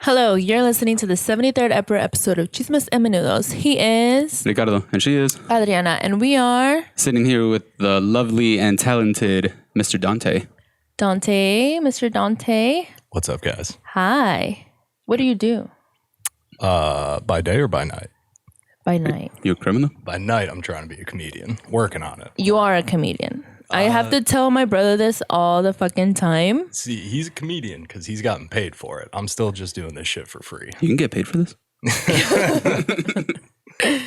Hello, you're listening to the 73rd episode of Chismes And Menudos. He is Ricardo, and she is Adriana, and we are sitting here with the lovely and talented Mr. Dante. Dante, Mr. Dante. What's up, guys? Hi. What do you do? By day or by night? By night. You a criminal? By night, I'm trying to be a comedian. Working on it. You are a comedian. I have to tell my brother this all the fucking time. See, he's a comedian because he's gotten paid for it. I'm still just doing this shit for free. You can get paid for this?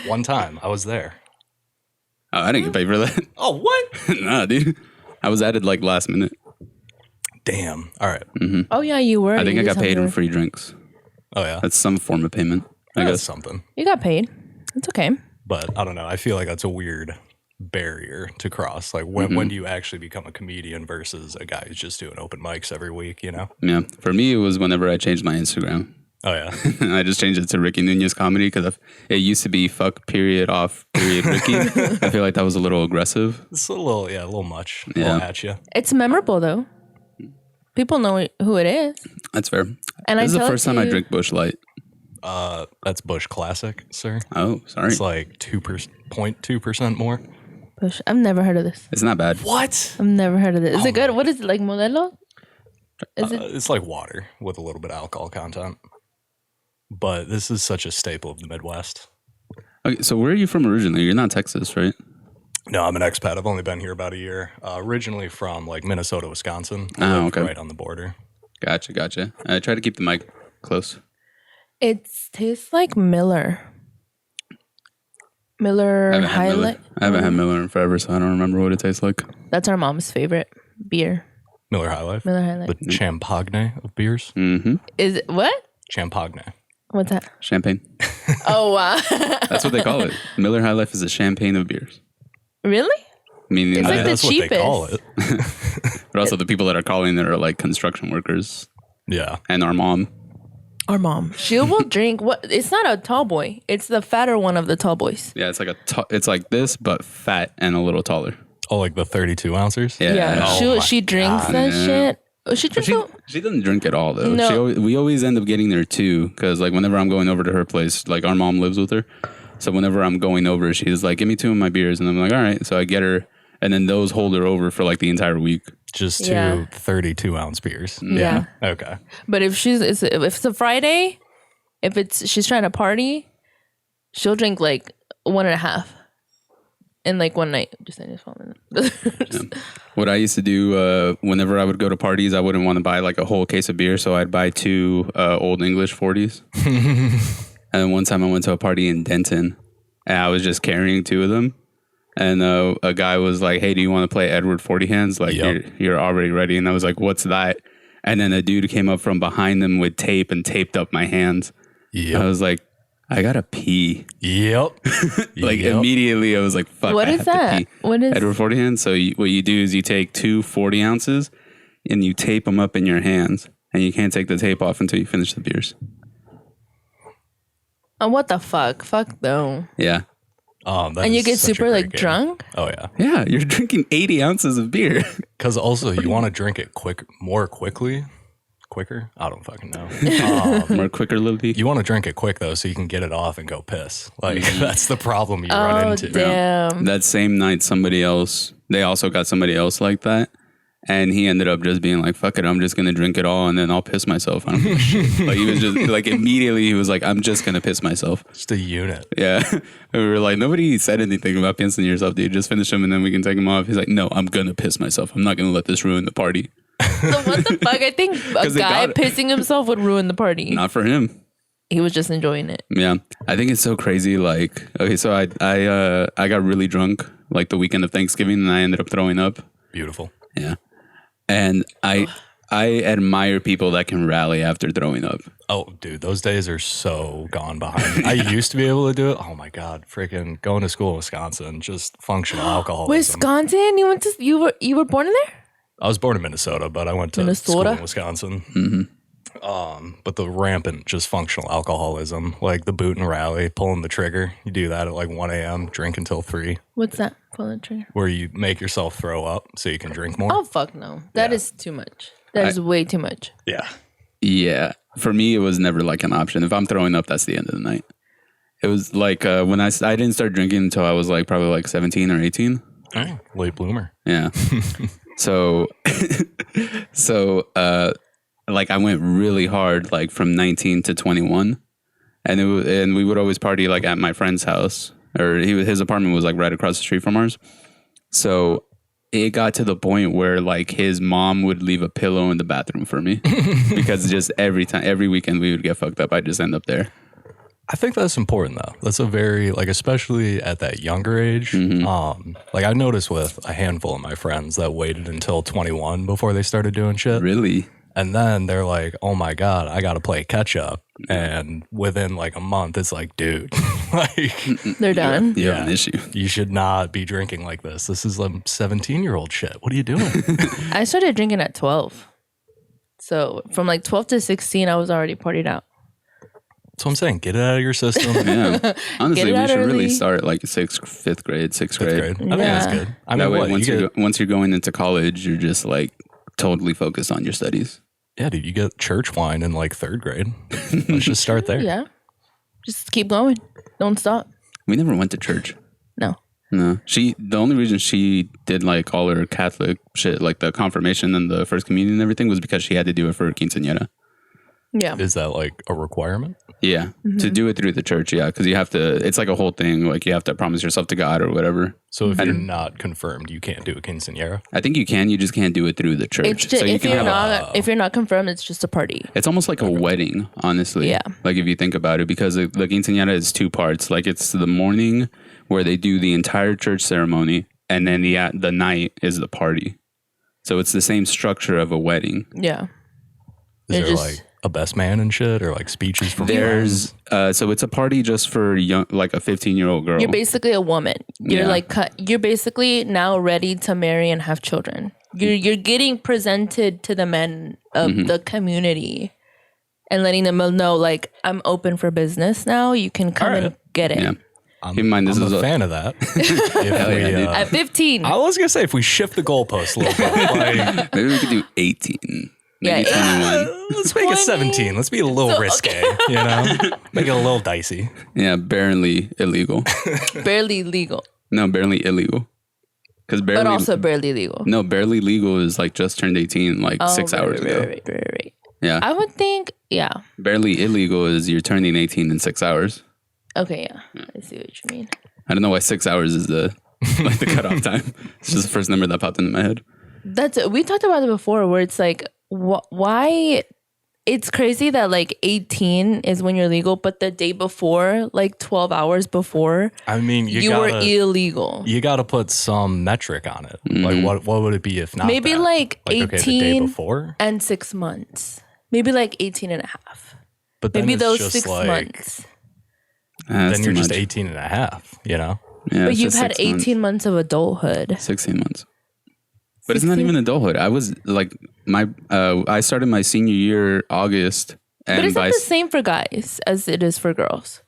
One time, I was there. Oh, I didn't get paid for that. Oh, what? Nah, dude. I was added like last minute. Damn. All right. Oh, yeah, you were. I think You I got just paid have in to- free drinks. Oh, yeah. That's some form of payment, I That's guess. something. You got paid. It's okay. But I don't know. I feel like that's a weird barrier to cross. Like, when do you actually become a comedian versus a guy who's just doing open mics every week, you know? Yeah. For me, it was whenever I changed my Instagram. Oh, yeah. I just changed it to Ricky Nunez Comedy because it used to be fuck period off period Ricky. I feel like that was a little aggressive. It's a little much. A Yeah. little at you. It's memorable, though. People know who it is. That's fair. And This is the tell it first to time I you- drink Busch Light. That's Busch Classic, sir. Oh, sorry. It's like 2.2% more. Push. I've never heard of this. It's not bad. What? I've never heard of this. Is it good? What is it, like Modelo? Is it? It's like water with a little bit of alcohol content. But this is such a staple of the Midwest. Okay, so where are you from originally? You're not Texas, right? No, I'm an expat. I've only been here about a year. Originally from like Minnesota, Wisconsin. Oh, Lived okay. Right on the border. Gotcha. I try to keep the mic close. It tastes like Miller. Miller I haven't had Miller. Highlight. I haven't had Miller in forever, so I don't remember what it tastes like. That's our mom's favorite beer. Miller High Life. Miller Highlight. The champagne of beers. Mm-hmm. Is it what? Champagne. What's that? Champagne. Oh wow! That's what they call it. Miller High Life is a champagne of beers. Really? Meaning, It's like the That's what they call cheapest. it. but also the people that are calling it are like construction workers Yeah. and our mom. Our mom. She will drink. What? It's not a tall boy. It's the fatter one of the tall boys. Yeah, it's like it's like this, but fat and a little taller. Oh, like the 32 ounces? Yeah. Oh my She drinks that Yeah. shit. Oh, she drinks. She doesn't drink it all though. No. We always end up getting there too, because like whenever I'm going over to her place, like our mom lives with her, so whenever I'm going over, she's like, "Give me 2 of my beers," and I'm like, "All right." So I get her, and then those hold her over for like the entire week. Just two Yeah. 32-ounce beers. Yeah. Okay. But if if it's a Friday, she's trying to party, she'll drink like 1.5 in like one night. Just saying, What I used to do whenever I would go to parties, I wouldn't want to buy like a whole case of beer, so I'd buy 2 Old English 40s. And one time I went to a party in Denton, and I was just carrying 2 of them. And a guy was like, "Hey, do you want to play Edward 40 Hands? Like, Yep. you're already ready." And I was like, "What's that?" And then a dude came up from behind them with tape and taped up my hands. Yep. I was like, "I gotta pee." Yep. Like Yep. immediately, I was like, "Fuck, What I is have that? to pee." What is Edward 40 Hands? So what you do is you take 2 40 ounces and you tape them up in your hands, and you can't take the tape off until you finish the beers. what the fuck? Fuck though. Yeah. And you get super like drunk. Oh, yeah. Yeah, you're drinking 80 ounces of beer. Because also you want to drink it more quickly. Quicker? I don't fucking know. More quicker, Lily. You want to drink it quick, though, so you can get it off and go piss. Like, that's the problem you run Oh into. damn! That same night, they also got somebody else like that. And he ended up just being like, "Fuck it, I'm just going to drink it all and then I'll piss myself." I don't give a shit. Like, he was just like, immediately, he was like, "I'm just going to piss myself." Just a unit. Yeah. And we were like, nobody said anything about pissing yourself, dude. Just finish them and then we can take them off. He's like, "No, I'm going to piss myself. I'm not going to let this ruin the party." So what the fuck? I think a 'Cause they guy got it. pissing himself would ruin the party. Not for him. He was just enjoying it. Yeah. I think it's so crazy. Like, okay, so I got really drunk like the weekend of Thanksgiving and I ended up throwing up. Beautiful. Yeah. And I admire people that can rally after throwing up. Oh, dude, those days are so gone behind me. I used to be able to do it. Oh, my God. Freaking going to school in Wisconsin, just functional alcoholism. Wisconsin? You were born in there? I was born in Minnesota, but I went to school in Wisconsin. But the rampant, just functional alcoholism, like the boot and rally, pulling the trigger. You do that at like 1 a.m., drink until 3, What's that? Pull the trigger. where you make yourself throw up so you can drink more. Oh fuck no! That Yeah. is too much. That is way too much. Yeah. Yeah. For me, it was never like an option. If I'm throwing up, that's the end of the night. It was like when I didn't start drinking until I was like probably like 17 or 18. Oh, late bloomer. Yeah. So like I went really hard like from 19 to 21. And we would always party like at my friend's house, or his apartment was like right across the street from ours. So it got to the point where like his mom would leave a pillow in the bathroom for me because just every weekend we would get fucked up. I'd just end up there. I think that's important though. That's a very like, especially at that younger age. Like I noticed with a handful of my friends that waited until 21 before they started doing shit. Really? And then they're like, oh my God, I got to play catch up. And within like a month, it's like, dude, like they're done. You have an issue. You should not be drinking like this. This is like 17-year-old shit. What are you doing? I started drinking at 12. So from like 12 to 16, I was already partied out. That's what I'm saying. Get it out of your system. Yeah. Honestly, we should really early. start like fifth grade. I think that's good. I That mean, way, once you're going into college, you're just like totally focused on your studies. Yeah, dude, you get church wine in like third grade. Let's just start there. Yeah. Just keep going. Don't stop. We never went to church. No. No. The only reason she did like all her Catholic shit, like the confirmation and the first communion and everything, was because she had to do it for her quinceañera. Yeah. Is that like a requirement? Yeah. To do it through the church, yeah. Because you have to, it's like a whole thing. Like you have to promise yourself to God or whatever. So if you're not confirmed, you can't do a quinceañera? I think you can. You just can't do it through the church. It's just, so if you're not confirmed, it's just a party. It's almost like a wedding, honestly. Yeah. Like if you think about it, because the quinceañera is two parts. Like it's the morning where they do the entire church ceremony, and then the night is the party. So it's the same structure of a wedding. Yeah. Is there like a best man and shit, or like speeches from There's so it's a party just for young, like a 15-year-old girl. You're basically a woman. You're you're basically now ready to marry and have children. You're getting presented to the men of the community and letting them know, like, I'm open for business now. You can come and get it. Yeah. I'm a fan of that. At 15. I was gonna say, if we shift the goalpost a little bit, like, maybe we could do 18. Yeah, 21. Let's make it 17. Let's be a little risque, you know? Make it a little dicey. Yeah, barely illegal. Barely legal. No, barely illegal. But also barely legal. No, barely legal is like just turned 18 like 6 hours ago. Right. Yeah. I would think, yeah. Barely illegal is you're turning 18 in 6 hours. Okay, yeah. I see what you mean. I don't know why 6 hours is the like the cutoff time. It's just the first number that popped into my head. We talked about it before, where it's like, why? It's crazy that like 18 is when you're legal, but the day before, like 12 hours before, I mean, you were illegal. You got to put some metric on it. Like, what would it be if not? Maybe that? like 18 okay, the day before and 6 months. Maybe like 18 and a half. But then maybe it's those just 6 like, months. Then you're just 18 and a half, you know? Yeah, but you've had 18 months of adulthood. 16 months. But it's not even adulthood. I was like, I started my senior year August. And but it's not the same for guys as it is for girls.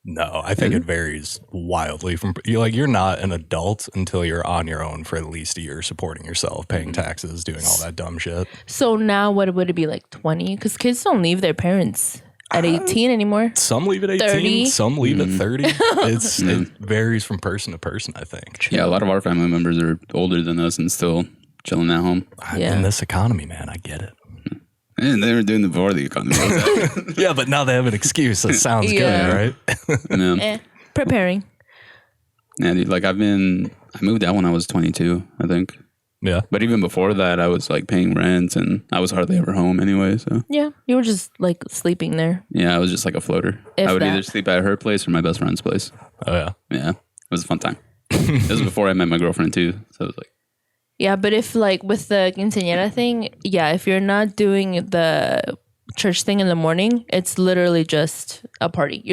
No, I think it varies wildly from you're not an adult until you're on your own for at least a year, supporting yourself, paying taxes, doing all that dumb shit. So now what would it be, like 20? Because kids don't leave their parents at 18 anymore. Some leave at 18, 30. some leave at 30. It varies from person to person, I think. Yeah, a lot of our family members are older than us and still chilling at home. Yeah. In this economy, man, I get it. And they were doing it before the economy. Yeah, but now they have an excuse. That sounds good, right? Yeah. Preparing. Yeah, dude, like I moved out when I was 22, I think. Yeah. But even before that, I was like paying rent and I was hardly ever home anyway. So Yeah, you were just like sleeping there. yeah, I was just like a floater. I would either sleep at her place or my best friend's place. Oh, yeah. Yeah, it was a fun time. It was before I met my girlfriend too. So it was like, Yeah, but if like with the quinceañera thing, yeah, if you're not doing the church thing in the morning, it's literally just a party.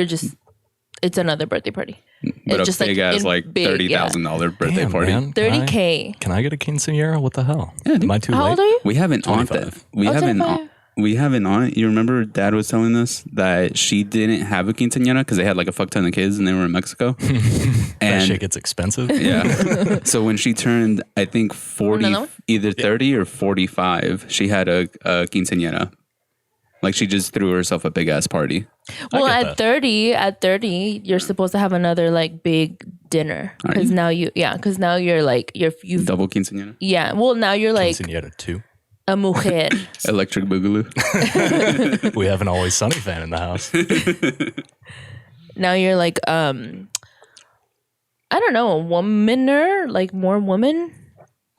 It's another birthday party. but it's a just big ass like $30,000 birthday party. Man, $30K. Can I get a quinceañera? What the hell? Yeah, dude. Am I too How late? old are you? We have an aunt that we have an aunt. You remember Dad was telling us that she didn't have a quinceañera because they had like a fuck ton of kids and they were in Mexico. That And shit gets expensive. yeah, so when she turned, I think 40, either 30 or 45, she had a quinceañera. Like she just threw herself a big ass party. Well, at 30, you're supposed to have another like big dinner because now you're like you've double quinceañera. Yeah. Well, now you're like quinceañera 2. A mujer. Electric boogaloo. We have an Always Sunny fan in the house. Now you're like I don't know, a womaner, like more woman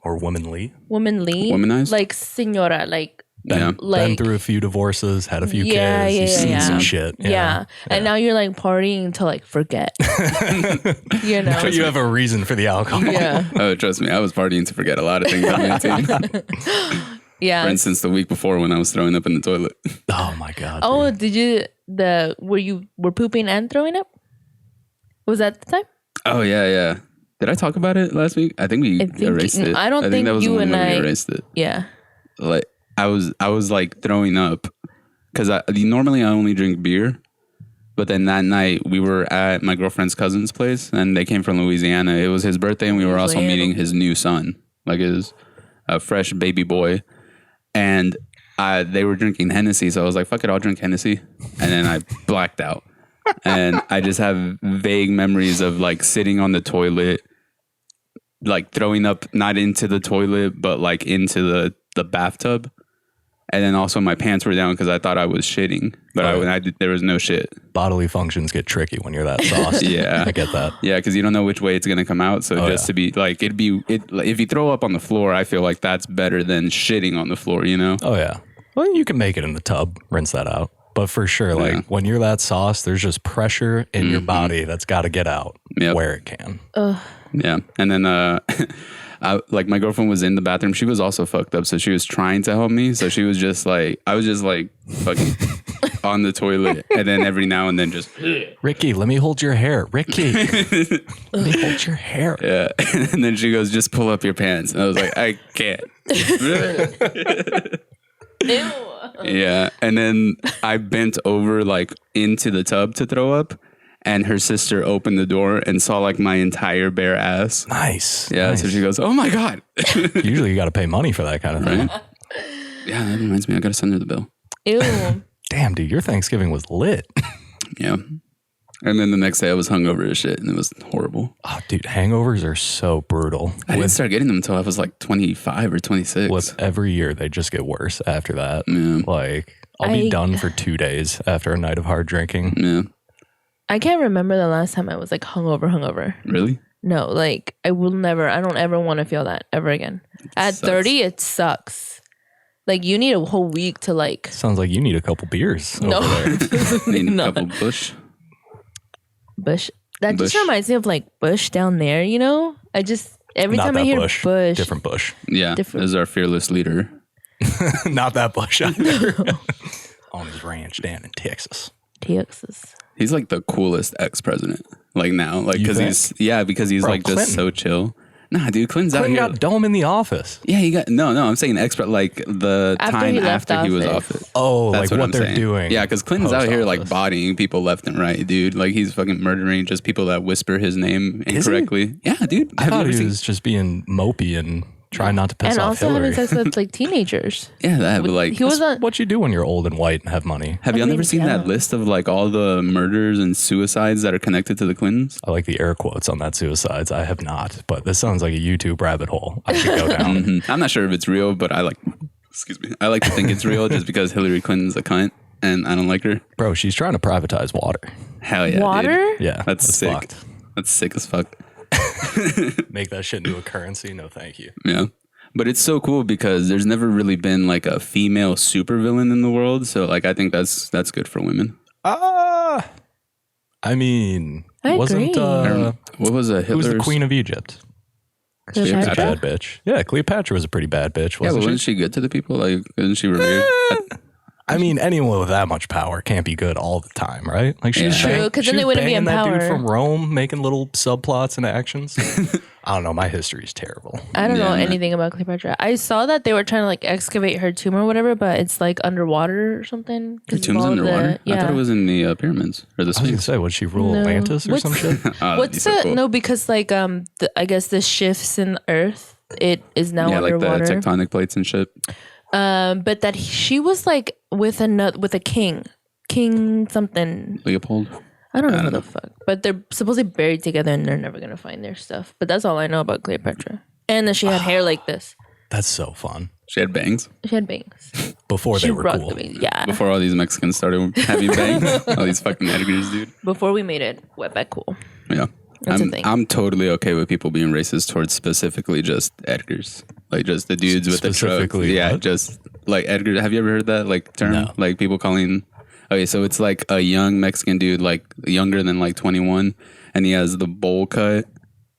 or womanly. Womanized, like señora, like. Been through a few divorces, had a few kids, you've seen some shit. Yeah. And now you're like partying to like forget. You know? But you have a reason for the alcohol. Yeah. Oh, trust me, I was partying to forget a lot of things. Yeah. For instance, the week before when I was throwing up in the toilet. Oh my God. Oh, dude. did you, were pooping and throwing up? Was that the time? Oh, yeah. Did I talk about it last week? I think we erased it. I don't think that was you the one and where I we erased it. Yeah. Like, I was like throwing up because normally I only drink beer, but then that night we were at my girlfriend's cousin's place and they came from Louisiana. It was his birthday and we were also meeting his new son, like his fresh baby boy, and they were drinking Hennessy. So I was like, "Fuck it, I'll drink Hennessy," and then I blacked out, and I just have vague memories of like sitting on the toilet, like throwing up not into the toilet but like into the bathtub. And then also my pants were down because I thought I was shitting, but there was no shit. Bodily functions get tricky when you're that sauced. Yeah, I get that. Yeah, because you don't know which way it's gonna come out. So to be like, if you throw up on the floor, I feel like that's better than shitting on the floor. You know? Oh yeah. Well, you can make it in the tub, rinse that out. But for sure, like when you're that sauced, there's just pressure in your body that's got to get out where it can. Yeah, and then like my girlfriend was in the bathroom. She was also fucked up, so she was trying to help me. So she was just like, I was just like fucking on the toilet, and then every now and then just Ricky, let me hold your hair. Ricky, let me hold your hair. Yeah, and then she goes, just pull up your pants, and I was like, I can't. Ew. Yeah, and then I bent over like into the tub to throw up. And her sister opened the door and saw like my entire bare ass. Nice. Yeah. Nice. So she goes, "Oh my God." Usually you got to pay money for that kind of thing. Right? Yeah. That reminds me. I got to send her the bill. Ew. Damn, dude. Your Thanksgiving was lit. Yeah. And then the next day I was hungover as shit and it was horrible. Oh, dude. Hangovers are so brutal. I didn't start getting them until I was like 25 or 26. With every year, they just get worse after that. Yeah. Like I'll be done for 2 days after a night of hard drinking. Yeah. I can't remember the last time I was like hungover. Really? No, like I don't ever want to feel that ever again. At 30, it sucks. Like you need a whole week to like. Sounds like you need a couple beers No. over there. Need a couple Bush. That just reminds me of like Bush down there, you know? Every time I hear Bush. Different Bush. Yeah. This is our fearless leader. Not that Bush either. On his ranch down in Texas. He's like the coolest ex-president. Like now, like because he's Bro, like Clinton. just so chill. Nah, dude, Clinton's out here. Got dome in the office. Yeah, he got no. I'm saying like the time after he was office. Oh, that's like what they're saying. doing. Yeah, because Clinton's out here like Post-office. bodying people left and right, dude. Like he's fucking murdering just people that whisper his name incorrectly. Yeah, dude. I thought he was just being mopey and trying not to piss And off also Hillary. having sex with like teenagers. Yeah, that. But like, He was on. What you do when you're old and white and have money. have y'all never seen that list of like all the murders and suicides that are connected to the Clintons? I like the air quotes on that suicides. I have not, but this sounds like a YouTube rabbit hole. I should go down. Mhm. I'm not sure if it's real, but I like to think it's real just because Hillary Clinton's a cunt and I don't like her. Bro, she's trying to privatize water. Hell yeah, Water? dude. Yeah, That's sick. fucked. That's sick as fuck. Make that shit into a currency? No, thank you. Yeah. But it's so cool because there's never really been like a female supervillain in the world. So like I think that's good for women. I mean, I wasn't agree. What was a who was the Hitler's Queen of Egypt? She was a Cleopatra? bad bitch. Yeah, Cleopatra was a pretty bad bitch, Yeah, but wasn't wasn't she? she good to the people? Like, isn't she revered? I mean, anyone with that much power can't be good all the time, right? Like she's Yeah. True, 'cause then they wouldn't be in that dude power. from Rome, making little subplots and actions. I don't know. My history is terrible. I don't know Yeah, man. anything about Cleopatra. I saw that they were trying to like excavate her tomb or whatever, but it's like underwater or something. Her tomb's underwater? I thought it was in the pyramids or the I was gonna Sphinx. say, would she rule No. Atlantis or What's- some shit? What's these are the cool. no? Because like I guess the shifts in Earth, it is now Yeah, like underwater. the tectonic plates and shit. But that she was like with a king something. Leopold. I don't know who the fuck. But they're supposedly buried together and they're never gonna find their stuff. But that's all I know about Cleopatra. And that she had hair like this. That's so fun. She had bangs. She had bangs. Before they were cool. Yeah. Before all these Mexicans started having bangs. All these fucking Edgars, dude. Before we made it wetback cool. Yeah. That's a thing. I'm totally okay with people being racist towards specifically just Edgars. Like just the dudes with the trucks. Yeah, what? just like Edgar. Have you ever heard that like term? No. Like people calling. Okay, so it's like a young Mexican dude, like younger than like 21, and he has the bowl cut.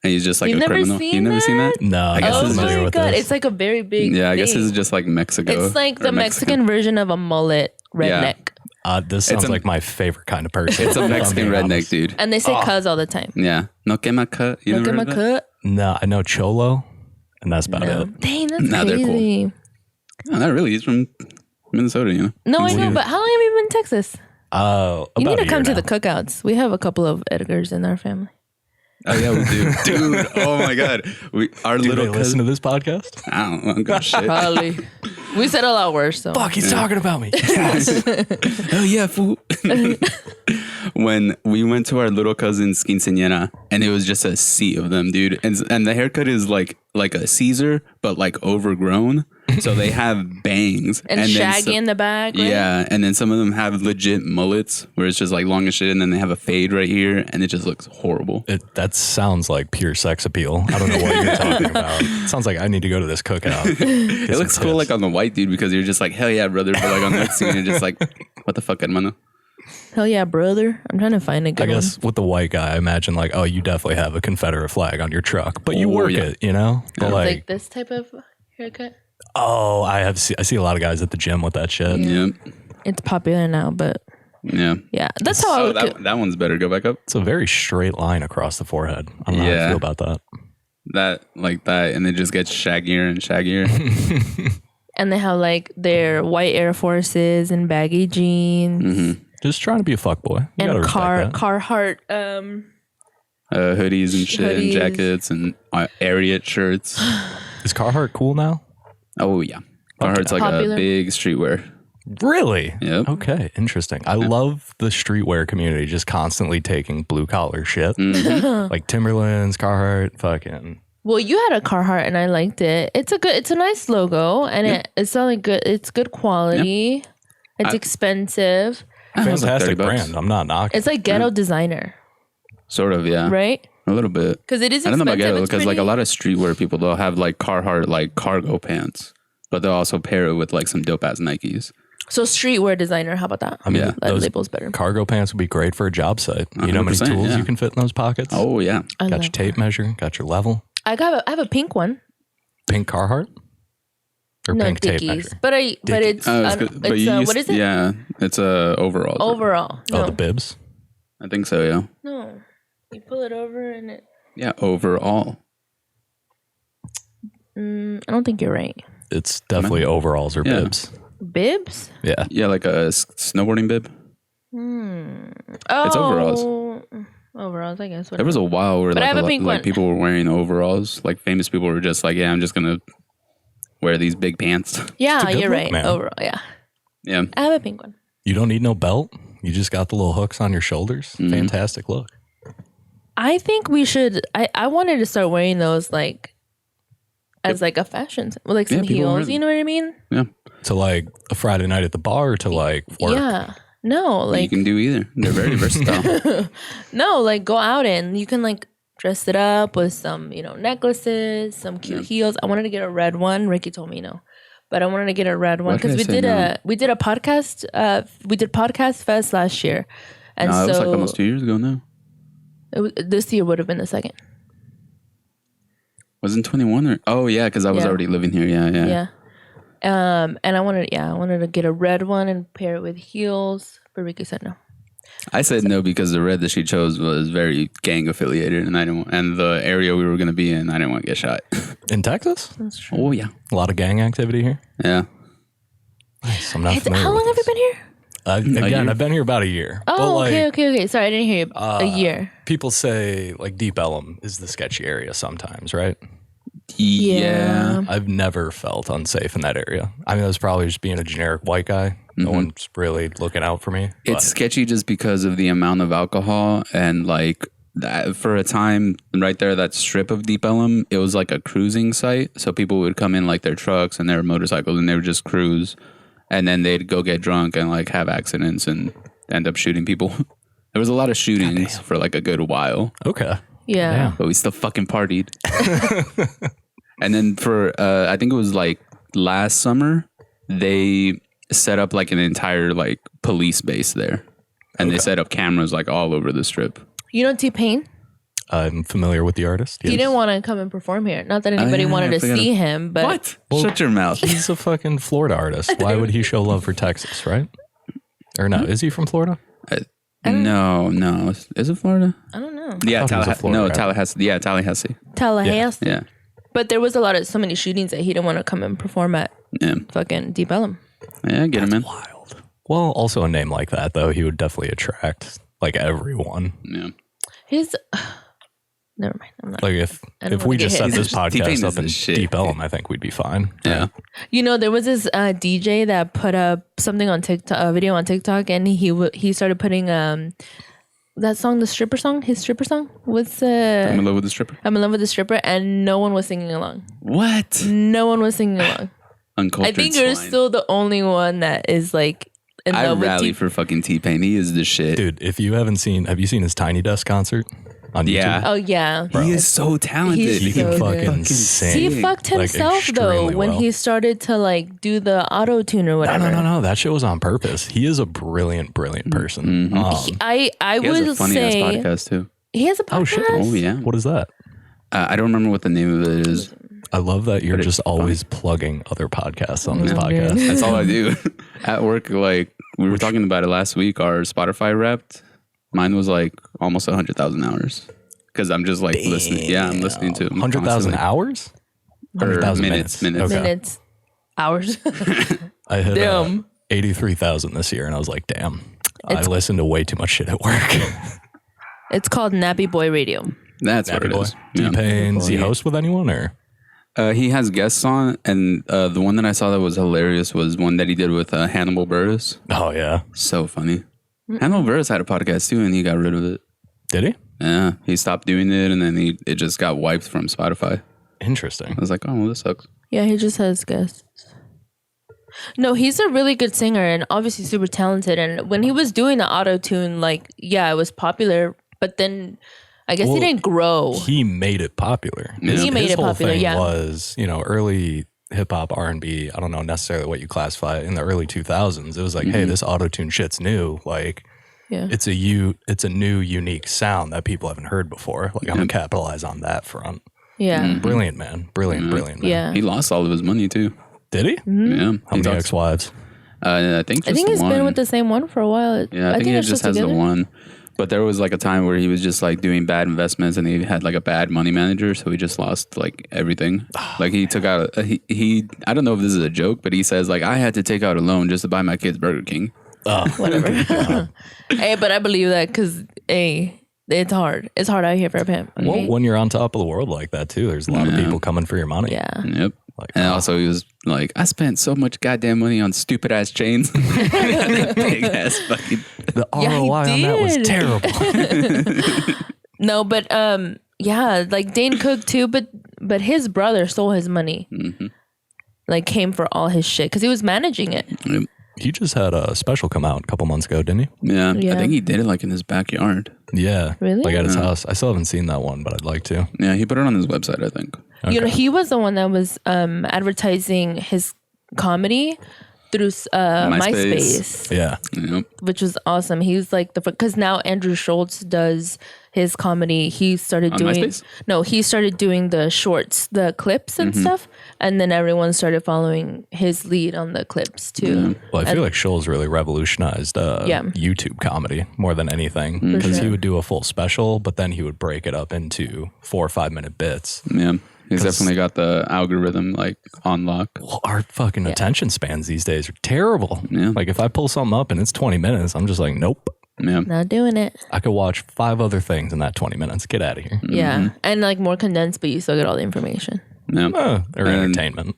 And he's just like a criminal. You've never seen that? No, I guess oh my god, it's like a very big Yeah, I guess thing. this is just like Mexico. It's like the Mexican version of a mullet redneck. This sounds like my favorite kind of person. It's a Mexican redneck dude. And they say cuz all the time. Yeah. No quema cut. You No quema cut? No, I know Cholo, and that's about it. Dang, that's Nah, they're crazy. cool. No, not really. He's from Minnesota, you know? No, I know, but how long have you been in Texas? Oh, you need to come to the cookouts. We have a couple of Edgars in our family. Oh yeah, we do, dude. Oh my god, our Do little they listen to this podcast? I don't know. Good shit. Probably. We said a lot worse. So. Fuck, he's talking about me. Yes. Hell yeah, fool. When we went to our little cousin's quinceañera, and it was just a sea of them, dude. And the haircut is like a Caesar, but like overgrown. So they have bangs and shaggy in the back. Right? Yeah, and then some of them have legit mullets where it's just like long as shit, and then they have a fade right here, and it just looks horrible. That sounds like pure sex appeal. I don't know what you're talking about. It sounds like I need to go to this cookout. It looks cool like on the white dude because you're just like, hell yeah, brother. But like on the next scene, you're just like, what the fuck, hermano? Hell yeah, brother. I'm trying to find a good one. I guess with the white guy, I imagine like, oh, you definitely have a Confederate flag on your truck, but you work it, you know? But like this type of haircut? Oh, I see a lot of guys at the gym with that shit. Yeah. It's popular now, but yeah. That's how I would that one's better. Go back up. It's a very straight line across the forehead. I don't know how I feel about that. That, and it just gets shaggier and shaggier. And they have like their white Air Forces and baggy jeans. Mm-hmm. Just trying to be a fuckboy. And Carhartt hoodies and shit and jackets and Ariat shirts. Is Carhartt cool now? Oh yeah, Carhartt's like popular. A big streetwear. Really? Yep. Okay, interesting. I love the streetwear community just constantly taking blue collar shit. Mm-hmm. Like Timberlands, Carhartt, fucking. Well, you had a Carhartt and I liked it. It's a nice logo and it's selling good. It's good quality. Yep. It's expensive. Fantastic brand. I'm not knocking. It's like ghetto designer. Sort of, yeah. Right? A little bit. Because it is expensive. I don't know about ghetto because like a lot of streetwear streetwear people, they'll have like Carhartt like cargo pants, but they'll also pair it with like some dope ass Nikes. So streetwear designer, how about that? I mean, that label's better. Cargo pants would be great for a job site. You know how many tools you can fit in those pockets? Oh, yeah. Got your tape measure, got your level. I have a pink one. Pink Carhartt? Or no, pink Dickies. tape measure? But it's what is it? Yeah, it's overall. Overall. No. Oh, the bibs? I think so, yeah. No. You pull it over and it... Yeah, overall. I don't think you're right. It's definitely overalls or bibs. Bibs? Yeah. Yeah, like a snowboarding bib. Oh. It's overalls. Overalls, I guess. Whatever. There was a while where like people were wearing overalls. Like famous people were just like, yeah, I'm just going to wear these big pants. Yeah, you're look, right. Man. Overall, yeah. Yeah. I have a pink one. You don't need no belt. You just got the little hooks on your shoulders. Mm-hmm. Fantastic look. I think we should. I wanted to start wearing those like as like a fashion, with like some heels. You know what I mean? Yeah. To like a Friday night at the bar or to like work. Yeah. No, like you can do either. They're very versatile. No, like go out and you can like dress it up with some, necklaces, some cute heels. I wanted to get a red one. Ricky told me no, but I wanted to get a red one because we did a podcast. We did Podcast Fest last year, and that was like almost 2 years ago now. This year would have been the second. Wasn't 21 or? Oh yeah, because I was already living here. Yeah. And I wanted to get a red one and pair it with heels, but Ricky said no. I said no because the red that she chose was very gang affiliated, and I didn't. And the area we were going to be in, I didn't want to get shot. In Texas? That's true. Oh yeah, a lot of gang activity here. Yeah. Nice. I'm not familiar. How long have you been here? I've been here about a year. Oh, okay. Sorry, I didn't hear you. A year. People say like Deep Ellum is the sketchy area sometimes, right? Yeah. I've never felt unsafe in that area. I mean, that's probably just being a generic white guy. No one's really looking out for me. It's sketchy just because of the amount of alcohol and like that. For a time right there, that strip of Deep Ellum, it was like a cruising site. So people would come in like their trucks and their motorcycles and they would just cruise. And then they'd go get drunk and like have accidents and end up shooting people. There was a lot of shootings for like a good while. Okay. Yeah. But we still fucking partied. And then for, I think it was like last summer, they set up like an entire like police base there. And they set up cameras like all over the strip. You know T-Pain? I'm familiar with the artist. Yes. He didn't want to come and perform here. Not that anybody wanted to see him, but... What? Well, shut your mouth. He's a fucking Florida artist. Why would he show love for Texas, right? Or no, is he from Florida? No. Is it Florida? I don't know. Yeah, Tallahassee. No, Tallahassee. Yeah, Tallahassee. Tallahassee. Yeah. But there was so many shootings that he didn't want to come and perform at fucking Deep Ellum. Yeah, get him in. Wild. Well, also a name like that, though, he would definitely attract like everyone. Yeah. He's... Never mind. I'm not. Like if we just set this podcast up in Deep Ellum, I think we'd be fine. Yeah. You know, there was this DJ that put up something on TikTok, a video on TikTok, and he started putting that song, the stripper song, his stripper song. What's I'm in love with the stripper. I'm in love with the stripper, and no one was singing along. What? No one was singing along. Uncultured I think you're still the only one that is like in love with rally for fucking T-Pain. He is the shit. Dude, if you haven't seen, have you seen his Tiny Desk concert? On YouTube? Oh yeah, he is so talented. He can fucking sing. He fucked himself though when he started to like do the auto tune or whatever. No. That shit was on purpose. He is a brilliant person. I he would has a funny say ass podcast too. He has a podcast. Oh shit! Oh yeah. What is that? I don't remember what the name of it is. I love that you're just always plugging other podcasts on this podcast. That's all I do at work. Like we were talking about it last week. Our Spotify Wrapped. Mine was like almost 100,000 hours. Because I'm just like listening. Yeah, I'm listening to 100,000 hours? 100,000 minutes. Minutes. Hours. I hit 83,000 this year, and I was like, damn. I listened to way too much shit at work. It's called Nappy Boy Radio. That's Nappy what Boy. it is. T-Pain. Does he host with anyone? Or? He has guests on, and the one that I saw that was hilarious was one that he did with Hannibal Buress. Oh, yeah. So funny. Hannibal Buress had a podcast too, and he got rid of it. Did he? Yeah, he stopped doing it, and then it just got wiped from Spotify. Interesting. I was like, oh, well, this sucks. Yeah, he just has guests. No, he's a really good singer and obviously super talented. And when he was doing the auto tune, like, yeah, it was popular, but then I guess he didn't grow. He made it popular. Yeah. He made it popular. Thing yeah, was, early hip hop, R&B. I don't know necessarily what you classify in the early 2000s. It was like, hey, this auto tune shit's new. Like. Yeah. It's a new unique sound that people haven't heard before. Like I'm gonna capitalize on that front. Yeah. Brilliant man. Brilliant man. Yeah. He lost all of his money too. Did he? Yeah. How many ex-wives? I think he's been with the same one for a while. Yeah, I think he just has the one. But there was like a time where he was just like doing bad investments and he had like a bad money manager, so he just lost like everything. Like he took out he I don't know if this is a joke, but he says like I had to take out a loan just to buy my kids Burger King. Whatever. Hey, but I believe that because it's hard. It's hard out here for a pimp. Okay? Well, when you're on top of the world like that too, there's a lot of people coming for your money. Yeah. Yep. Like, and also he was like, I spent so much goddamn money on stupid ass chains. Big ass fucking. The ROI on that was terrible. No, but yeah, like Dane Cook too, but his brother stole his money. Like came for all his shit because he was managing it. Yep. He just had a special come out a couple months ago, didn't he? Yeah, I think he did it like in his backyard. Yeah. Really? Like at his house. I still haven't seen that one, but I'd like to. Yeah, he put it on his website, I think. Okay. You know, he was the one that was advertising his comedy through MySpace. Yeah. Yep. Which was awesome. He was like because now Andrew Schultz does his comedy. He started doing the shorts, the clips and stuff, and then everyone started following his lead on the clips too. Yeah. Well, I feel like Schultz really revolutionized YouTube comedy more than anything because he would do a full special, but then he would break it up into 4 or 5 minute bits. Yeah. He's definitely got the algorithm like on lock. Well, our fucking attention spans these days are terrible. Yeah. Like if I pull something up and it's 20 minutes, I'm just like, nope. Yeah. Not doing it. I could watch 5 other things in that 20 minutes. Get out of here. Yeah. And like more condensed, but you still get all the information. Yeah. Or entertainment.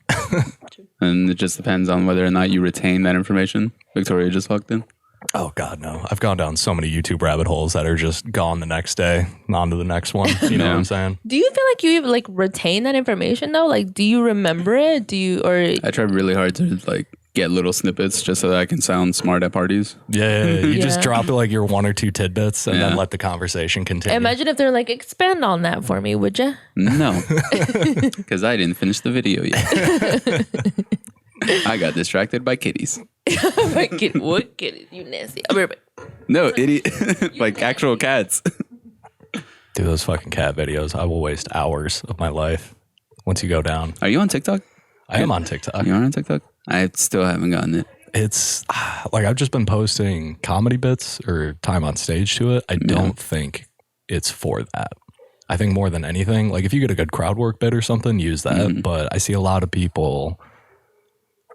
And it just depends on whether or not you retain that information. Victoria just walked in. Oh, God, no. I've gone down so many YouTube rabbit holes that are just gone the next day, on to the next one. You know what I'm saying? Do you feel like you even like retain that information though? Like, do you remember it? I try really hard to like get little snippets just so that I can sound smart at parties. Yeah. You just drop it like your 1 or 2 tidbits and then let the conversation continue. Imagine if they're like, expand on that for me, would you? No, because I didn't finish the video yet. I got distracted by kitties. What kitties? You nasty. I'll be right back. No, idiot. Like actual cats. Dude, those fucking cat videos. I will waste hours of my life once you go down. Are you on TikTok? I am on TikTok. You're on TikTok? I still haven't gotten it. It's like I've just been posting comedy bits or time on stage to it. I don't think it's for that. I think more than anything, like if you get a good crowd work bit or something, use that. But I see a lot of people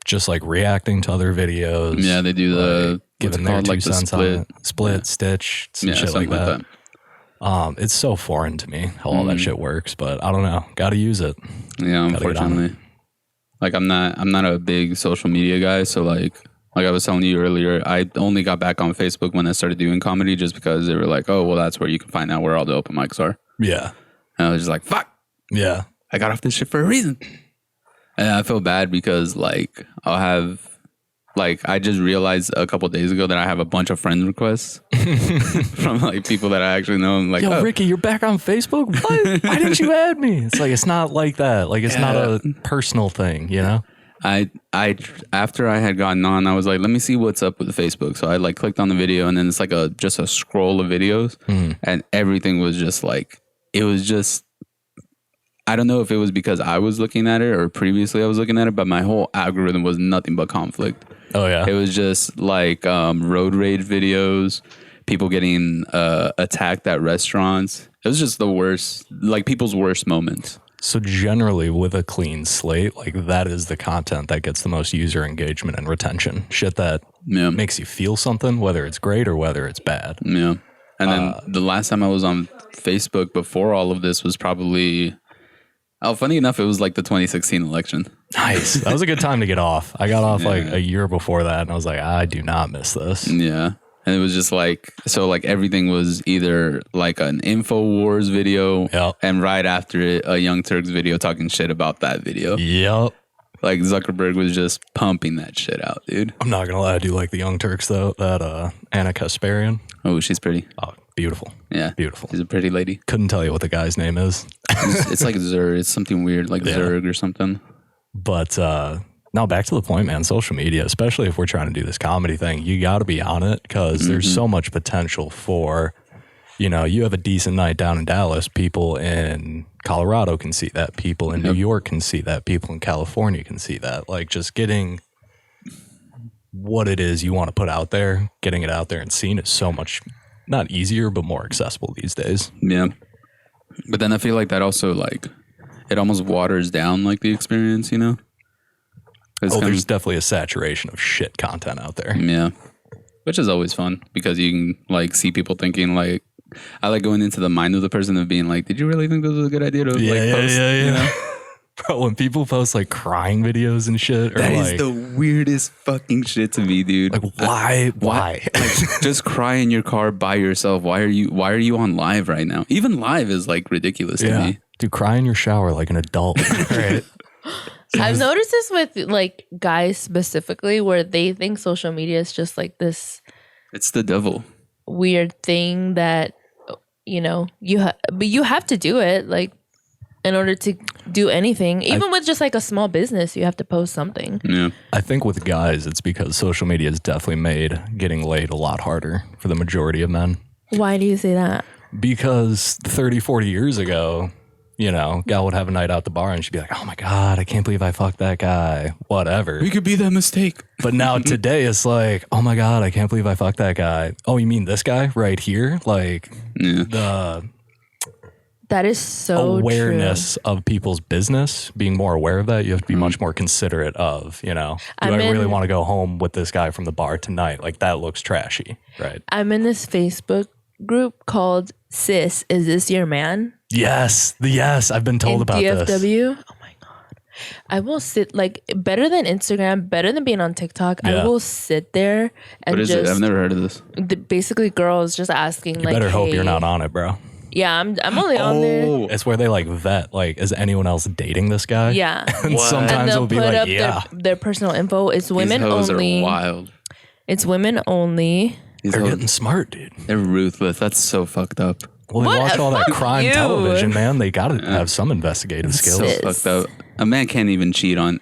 just like reacting to other videos. Yeah, they do the giving their 2 cents on it. Split, stitch, some shit like that. It's so foreign to me how all that shit works, but I don't know. Got to use it. Yeah, unfortunately. Like I'm not a big social media guy, so like I was telling you earlier, I only got back on Facebook when I started doing comedy just because they were like, oh, well, that's where you can find out where all the open mics are. Yeah. And I was just like, fuck. Yeah. I got off this shit for a reason. And I feel bad because like I'll have like I just realized a couple of days ago that I have a bunch of friend requests from like people that I actually know. I'm like, yo, Ricky, you're back on Facebook? What? Why didn't you add me? It's like it's not like that. Like it's not a personal thing, you know? I after I had gotten on, I was like, let me see what's up with the Facebook. So I like clicked on the video and then it's like just a scroll of videos and everything was just like it was just I don't know if it was because I was looking at it or previously I was looking at it, but my whole algorithm was nothing but conflict. Oh, yeah. It was just like road rage videos, people getting attacked at restaurants. It was just the worst, like people's worst moments. So generally with a clean slate, like that is the content that gets the most user engagement and retention. Shit that makes you feel something, whether it's great or whether it's bad. Yeah. And then the last time I was on Facebook before all of this was probably... Oh, funny enough, it was like the 2016 election. Nice. That was a good time to get off. I got off like a year before that, and I was like, I do not miss this. Yeah. And it was just like, so like everything was either like an InfoWars video, and right after it, a Young Turks video talking shit about that video. Yep. Like Zuckerberg was just pumping that shit out, dude. I'm not going to lie, I do like the Young Turks, though. That Anna Kasparian. Oh, she's pretty. Oh, beautiful. Yeah. Beautiful. She's a pretty lady. Couldn't tell you what the guy's name is. It's like Zerg. It's something weird, like Zerg or something. But now back to the point, man. Social media, especially if we're trying to do this comedy thing, you got to be on it because there's so much potential for, you know, you have a decent night down in Dallas. People in Colorado can see that. People in New York can see that. People in California can see that. Like just getting what it is you want to put out there, getting it out there and seen is so much, not easier, but more accessible these days. Yeah. But then I feel like that also like, it almost waters down like the experience, you know? There's definitely a saturation of shit content out there. Yeah. Which is always fun because you can like see people thinking like, I like going into the mind of the person of being like, did you really think this was a good idea to post? You know? Bro, when people post like crying videos and shit, or that like, is the weirdest fucking shit to me, dude. Like why? Like, just cry in your car by yourself. Why are you on live right now? Even live is like ridiculous to me. Dude, cry in your shower like an adult. Right? I've noticed this with like guys specifically where they think social media is just like this. It's the devil. Weird thing that, you know, but you have to do it like in order to do anything. Even with just like a small business, you have to post something. Yeah. I think with guys, it's because social media has definitely made getting laid a lot harder for the majority of men. Why do you say that? Because 30, 40 years ago, you know, gal would have a night out at the bar and she'd be like, oh my God, I can't believe I fucked that guy. Whatever. We could be that mistake. But now today it's like, oh my God, I can't believe I fucked that guy. Oh, you mean this guy right here? Like that is so awareness true. Of people's business, being more aware of that. You have to be much more considerate of, you know, do I really want to go home with this guy from the bar tonight? Like that looks trashy. Right. I'm in this Facebook group called Sis, Is This Your Man? Yes. I've been told about DFW. this. Oh my God. I will sit like better than Instagram, better than being on TikTok. Yeah. I will sit there and what is it? I've never heard of this. Basically, girls just asking. You better hope you're not on it, bro. Yeah, I'm only on there. It's where they like vet, like, is anyone else dating this guy? Yeah. And sometimes they'll be like, their personal info. It's women These hoes only. Are wild. It's women only. They're getting smart, dude. They're ruthless. That's so fucked up. Well, they watch all that crime television, man. They got to have some investigative skills. So fucked up. A man can't even cheat on.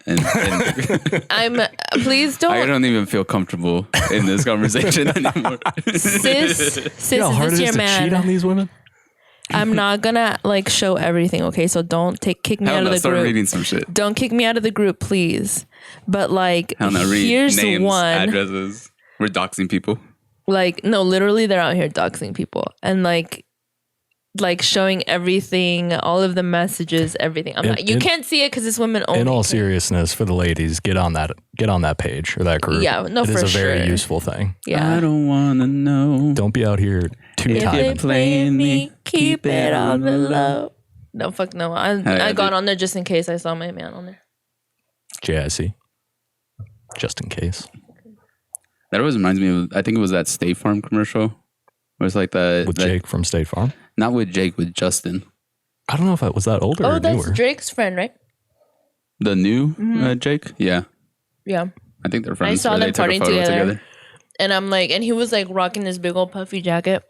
Please don't. I don't even feel comfortable in this conversation anymore. Sis, you know how hard it is to cheat on these women? I'm not gonna like show everything, okay? So don't kick me out of the start group. Reading some shit. Don't kick me out of the group, please. But like, here's names, one. Addresses. We're doxing people. Like, no, literally, they're out here doxing people and like showing everything, all of the messages, everything. You can't see it because it's women only. In all seriousness, for the ladies, get on that page or that group. Yeah, no, it for is a sure. very useful thing. Yeah, I don't want to know. Don't be out here if they playing me, keep it on the low. No, fuck no. I got on there just in case I saw my man on there. JIC. Just in case. That always reminds me of, I think it was that State Farm commercial. Where it's like with Jake from State Farm? Not with Jake, with Justin. I don't know if it was that older or newer. Oh, that's Drake's friend, right? The new Jake? Yeah. Yeah. I think they're friends. I saw them partying together. And I'm like, and he was like rocking this big old puffy jacket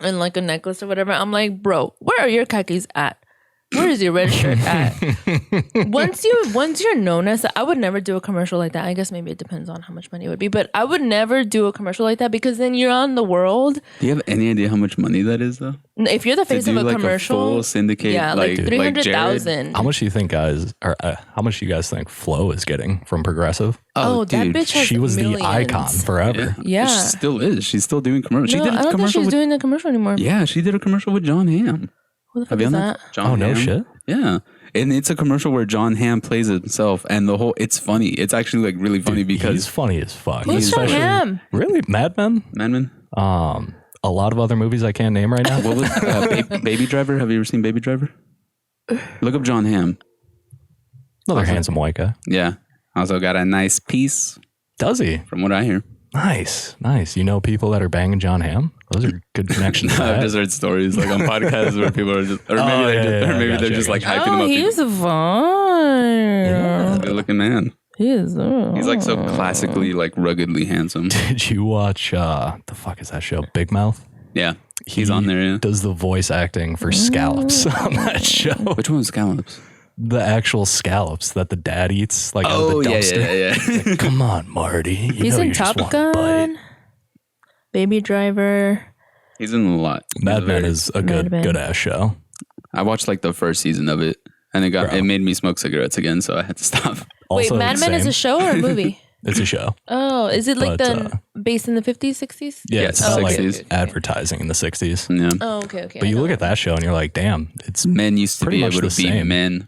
and like a necklace or whatever. I'm like, bro, where are your khakis at? Where is your red shirt at? Once you're known as that, I would never do a commercial like that. I guess maybe it depends on how much money it would be, but I would never do a commercial like that because then you're on the world. Do you have any idea how much money that is though? If you're the face of a commercial, a full syndicate, yeah, like 300,000. How much do you think, guys? Or how much do you guys think Flo is getting from Progressive? Oh, dude, that bitch has she was millions. the icon forever. Yeah. She still is. She's still doing commercials. No, I don't think she's doing the commercial anymore. Yeah, she did a commercial with John Hamm. Who the fuck is that? John Hamm? No shit. Yeah. And it's a commercial where John Hamm plays himself and it's funny. It's actually like really funny because he's funny as fuck. Who's John Hamm? Really? Mad Men? A lot of other movies I can't name right now. What was Baby Driver? Have you ever seen Baby Driver? Look up John Hamm. Another handsome white guy. Yeah. Also got a nice piece. Does he? From what I hear. Nice. You know people that are banging John Hamm? Those are good connections. I've just heard stories like on podcasts where people are just, or maybe they're just like hyping him up. He's fine. Yeah, he's a good looking man. He's like so classically like ruggedly handsome. Did you watch the fuck is that show? Big Mouth? Yeah. He's on there, yeah. Does the voice acting for Scallops on that show. Which one was Scallops? The actual scallops that the dad eats, like out of the dumpster. Yeah. Like, come on, Marty. He's in Top Gun, Baby Driver. He's in a lot. Mad Men is a good ass show. I watched like the first season of it, and it made me smoke cigarettes again, so I had to stop. Also, wait, Mad Men is a show or a movie? It's a show. Oh, is it like based in the 50s, 60s? Yeah, it's 60s. Like advertising in the 60s. Yeah. Oh, okay. But you look at that show and you're like, damn, it's men used to be able to be men.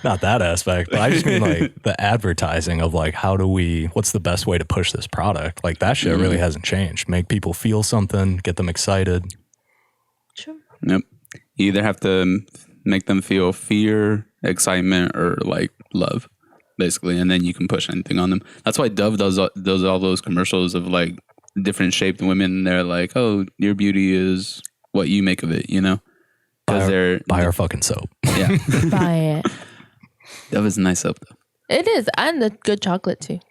Not that aspect, but I just mean like the advertising of like, what's the best way to push this product? Like that show really hasn't changed. Make people feel something, get them excited. Sure. Yep. You either have to make them feel fear, excitement, or like love. Basically, and then you can push anything on them. That's why Dove does all those commercials of like different shaped women. And they're like, "Oh, your beauty is what you make of it," you know? Because buy our fucking soap. Yeah, buy it. Dove is a nice soap though. It is, and the good chocolate too.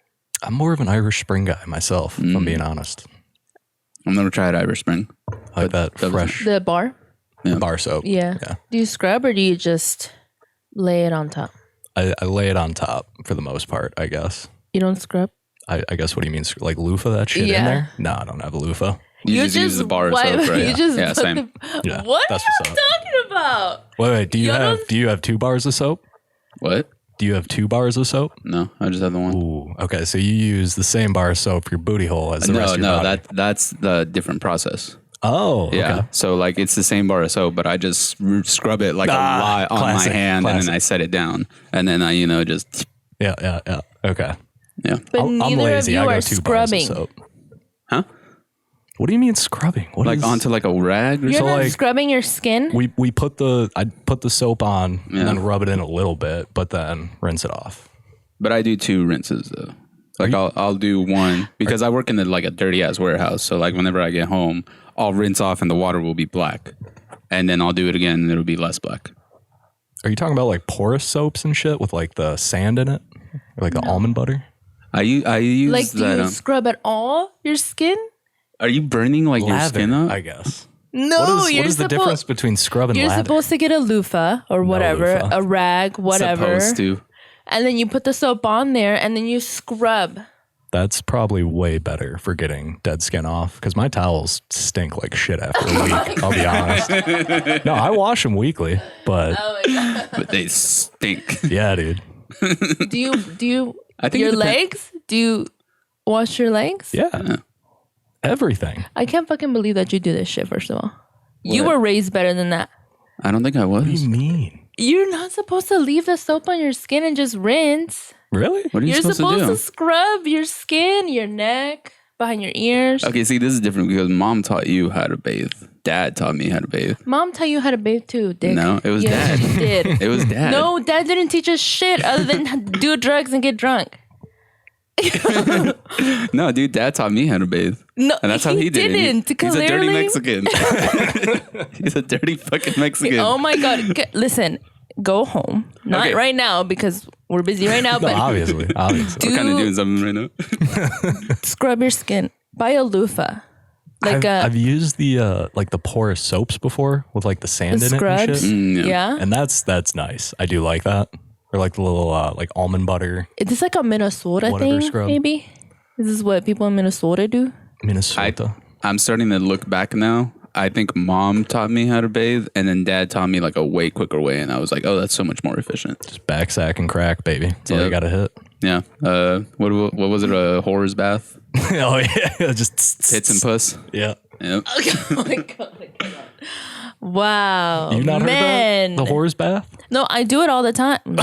I'm more of an Irish Spring guy myself, if I'm being honest. I've never tried Irish Spring. I like that fresh. The bar. Yeah. Bar soap. Yeah. Do you scrub or do you just lay it on top? I lay it on top for the most part, I guess. You don't scrub? I guess what do you mean? Like loofah that shit in there? No, I don't have a loofah. You just use the bar soap, right? Yeah, same. What are you talking about? Wait, do you have 2 bars of soap? What? Do you have 2 bars of soap? No, I just have the one. Ooh, okay. So you use the same bar of soap for your booty hole as the rest of your body. That's the different process. Oh, yeah. Okay. So like it's the same bar of soap, but I just scrub it like a lot on my hand, and then I set it down, and then I just yeah. Okay. Yeah. But neither of you are scrubbing. Huh? What do you mean scrubbing? Onto like a rag? You're not scrubbing your skin? I put the soap on and then rub it in a little bit, but then rinse it off. But I do 2 rinses though. Like I'll do one because I work in a dirty ass warehouse. So like whenever I get home, I'll rinse off and the water will be black, and then I'll do it again and it'll be less black. Are you talking about like porous soaps and shit with like the sand in it, or like the almond butter? I use like. Do you scrub at all your skin? Are you burning like lather, your skin up? I guess. No, what is the difference between scrub and lather? You're supposed to get a loofah or whatever, a rag, whatever. Supposed to. And then you put the soap on there and then you scrub. That's probably way better for getting dead skin off because my towels stink like shit after a week. I'll be honest. No, I wash them weekly, but but they stink. Yeah, dude. Do you? I think your legs? Do you wash your legs? Yeah. Everything. I can't fucking believe that you do this shit. First of all, you were raised better than that. I don't think I was. What do you mean? You're not supposed to leave the soap on your skin and just rinse. Really? What are you supposed to do? to scrub your skin, your neck, behind your ears. Okay, see, this is different because mom taught you how to bathe. Dad taught me how to bathe. Mom taught you how to bathe too, dick. No, it was dad. She did. It was dad. No, dad didn't teach us shit other than do drugs and get drunk. No, dude, dad taught me how to bathe. No, and that's how he did didn't. He's a dirty Mexican. He's a dirty fucking Mexican. Oh my God. Listen, go home. Not right now because we're busy right now. But obviously. I'm kind of doing something right now. Scrub your skin. Buy a loofah. I've used the porous soaps before with like the sand in scrubs. it and shit. Yeah. And that's nice. I do like that. Or like the little like almond butter. Is this like a Minnesota thing? Scrub. Maybe. Is this what people in Minnesota do? Minnesota. I'm starting to look back now. I think mom taught me how to bathe, and then dad taught me like a way quicker way, and I was like, oh, that's so much more efficient. Just back sack and crack, baby. That's all you got to hit. Yeah. What was it? A horror's bath? Oh yeah, just tits and puss. Yeah. Yep. Oh my God. Wow. You not heard that? The horror's bath? No, I do it all the time. Okay.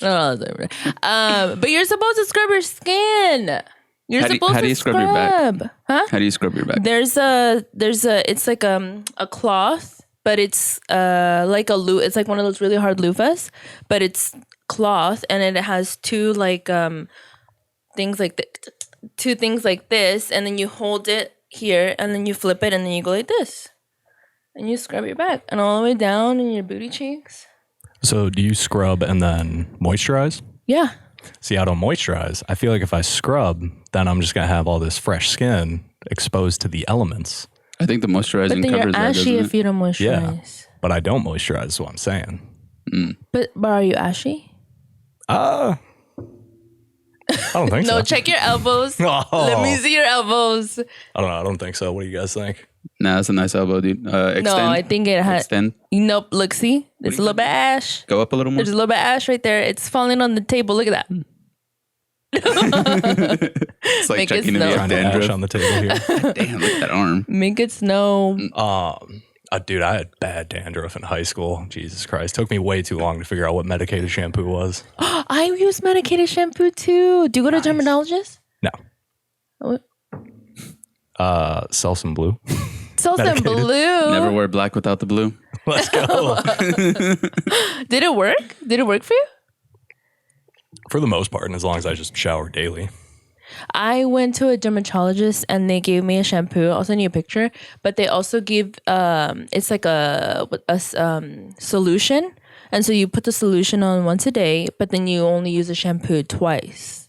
No, but you're supposed to scrub your skin. You're supposed to scrub your back? Huh? How do you scrub your back? There's it's like a cloth, but it's like it's like one of those really hard loofahs, but it's cloth and it has two things like this, and then you hold it here and then you flip it and then you go like this. And you scrub your back and all the way down in your booty cheeks. So do you scrub and then moisturize? Yeah. See, I don't moisturize. I feel like if I scrub, then I'm just going to have all this fresh skin exposed to the elements. I think the moisturizing covers that, doesn't it? But then you're ashy if you don't moisturize. Yeah, but I don't moisturize is what I'm saying. Mm. But are you ashy? I don't think so. No, check your elbows. Let me see your elbows. I don't know. I don't think so. What do you guys think? Nah, that's a nice elbow, dude. Extend. No, I think it has. Extend. Nope. Look, see? There's a little bit of ash. Go up a little more. There's a little bit of ash right there. It's falling on the table. Look at that. It's like checking if you have dandruff on the table here. Damn, look at that arm. Make it snow. Dude, I had bad dandruff in high school. Jesus Christ. Took me way too long to figure out what medicated shampoo was. I use medicated shampoo too. Do you go to a dermatologist? No. What? Selsun Blue. Selsun Blue. Never wear black without the blue. Let's go. Did it work? Did it work for you? For the most part, and as long as I just shower daily. I went to a dermatologist and they gave me a shampoo. I'll send you a picture. But they also give it's like a solution, and so you put the solution on once a day, but then you only use the shampoo twice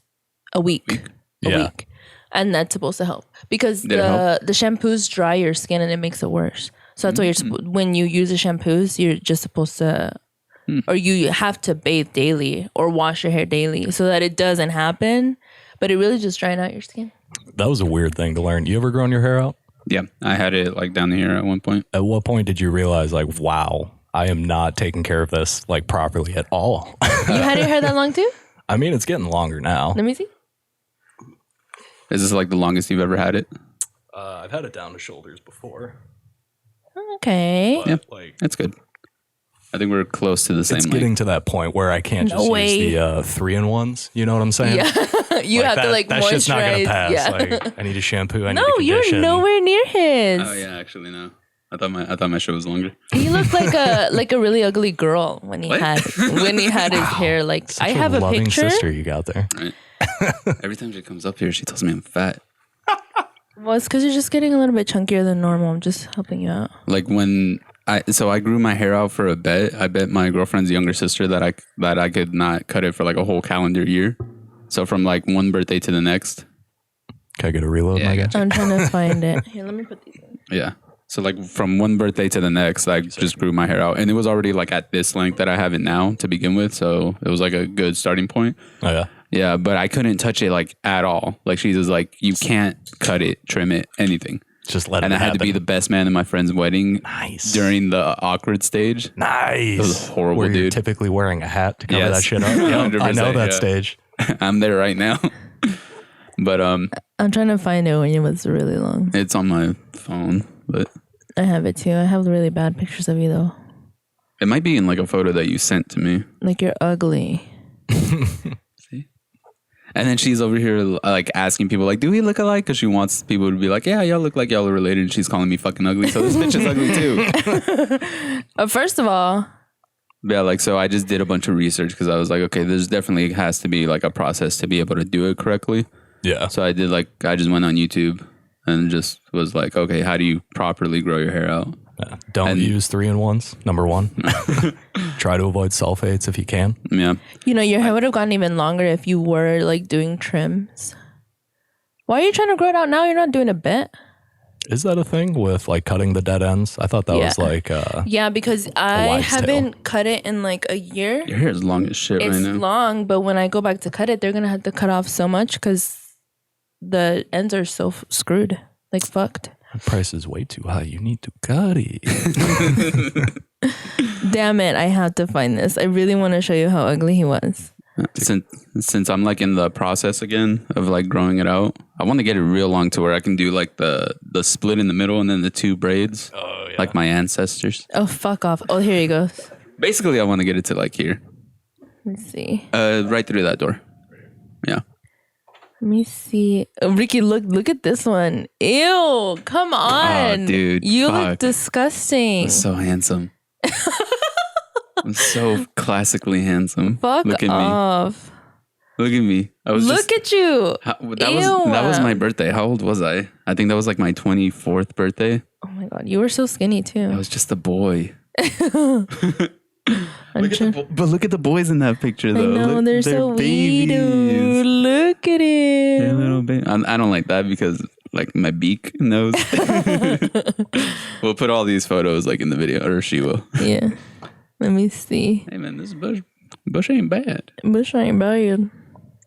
a week. A week, and that's supposed to help because the shampoos dry your skin and it makes it worse. So that's why you're when you use the shampoos, you're just supposed to. Or you have to bathe daily or wash your hair daily so that it doesn't happen. But it really just drying out your skin. That was a weird thing to learn. You ever grown your hair out? Yeah, I had it like down here at one point. At what point did you realize like, wow, I am not taking care of this like properly at all? You had your hair that long too? I mean, it's getting longer now. Let me see. Is this like the longest you've ever had it? I've had it down to shoulders before. Okay. Yeah, that's good. I think we're close to the same. It's getting to that point where I can't just use the 3-in-1s. You know what I'm saying? Yeah. You have to like that moisturize. shit's not gonna pass. Yeah. Like I need a shampoo. I need No, a condition. you're nowhere near his. Oh yeah, actually no. I thought my show was longer. He looked like a really ugly girl when he had his hair. Like Such I have a loving picture. sister you got there. Right. Every time she comes up here, she tells me I'm fat. Well, it's because you're just getting a little bit chunkier than normal. I'm just helping you out. Like when I grew my hair out for a bet. I bet my girlfriend's younger sister that I could not cut it for like a whole calendar year. So from like one birthday to the next. Can I get a reload, my guy? I'm trying to find it. Here, let me put these in. Yeah. So like from one birthday to the next, I just grew my hair out, and it was already like at this length that I have it now to begin with. So it was like a good starting point. Oh yeah. Yeah, but I couldn't touch it like at all. Like she was like, you can't cut it, trim it, anything. Just let it happen. And I had to be the best man in my friend's wedding. Nice. During the awkward stage. Nice. It was horrible, where you're dude. typically wearing a hat to cover Yes. that shit up. Yep, I know that yeah. stage. I'm there right now. But I'm trying to find it when it was really long. it's on my phone, but I have it too. I have really bad pictures of you though. it might be in like a photo that you sent to me. Like you're ugly. See? And then she's over here like asking people like, do we look alike? Because she wants people to be like, yeah, y'all look like y'all are related. And she's calling me fucking ugly. So this bitch is ugly too. First of all, Yeah, like, so I just did a bunch of research because I was like, okay, there's definitely has to be like a process to be able to do it correctly. Yeah. So I just went on YouTube and just was like, okay, how do you properly grow your hair out? Don't use 3-in-1s. Number one. Try to avoid sulfates if you can. Yeah. you know, your hair would have gotten even longer if you were like doing trims. Why are you trying to grow it out now? You're not doing a bit. Is that a thing with like cutting the dead ends? I thought that was like yeah, because I wives' haven't cut it in like a year. Your hair is long as shit It's right now. long, but when I go back to cut it, they're gonna have to cut off so much because the ends are so screwed, like fucked. the price is way too high. You need to cut it. Damn it, I have to find this. I really want to show you how ugly he was. Since I'm like in the process again of like growing it out, I want to get it real long to where I can do like the split in the middle and then the two braids, like my ancestors. Oh, fuck off. Oh, here he goes. Basically, I want to get it to like here. Let's see. Right through that door. Yeah. Let me see. Oh, Ricky, look at this one. Ew, come on. Oh, dude. You fuck. look disgusting. I'm so handsome. I'm so classically handsome. Fuck Look at off. me. Look at me. Look at you. That was my birthday. How old was I? I think that was like my 24th birthday. Oh my God, you were so skinny I too. was just a boy. But look at the boys in that picture, though. I know, Look, they're so wee, dude. Look at They're it. little baby. I don't like that because like my beak nose. We'll put all these photos like in the video, or she will. Yeah. Let me see. Hey man, this bush ain't bad. Bush ain't bad.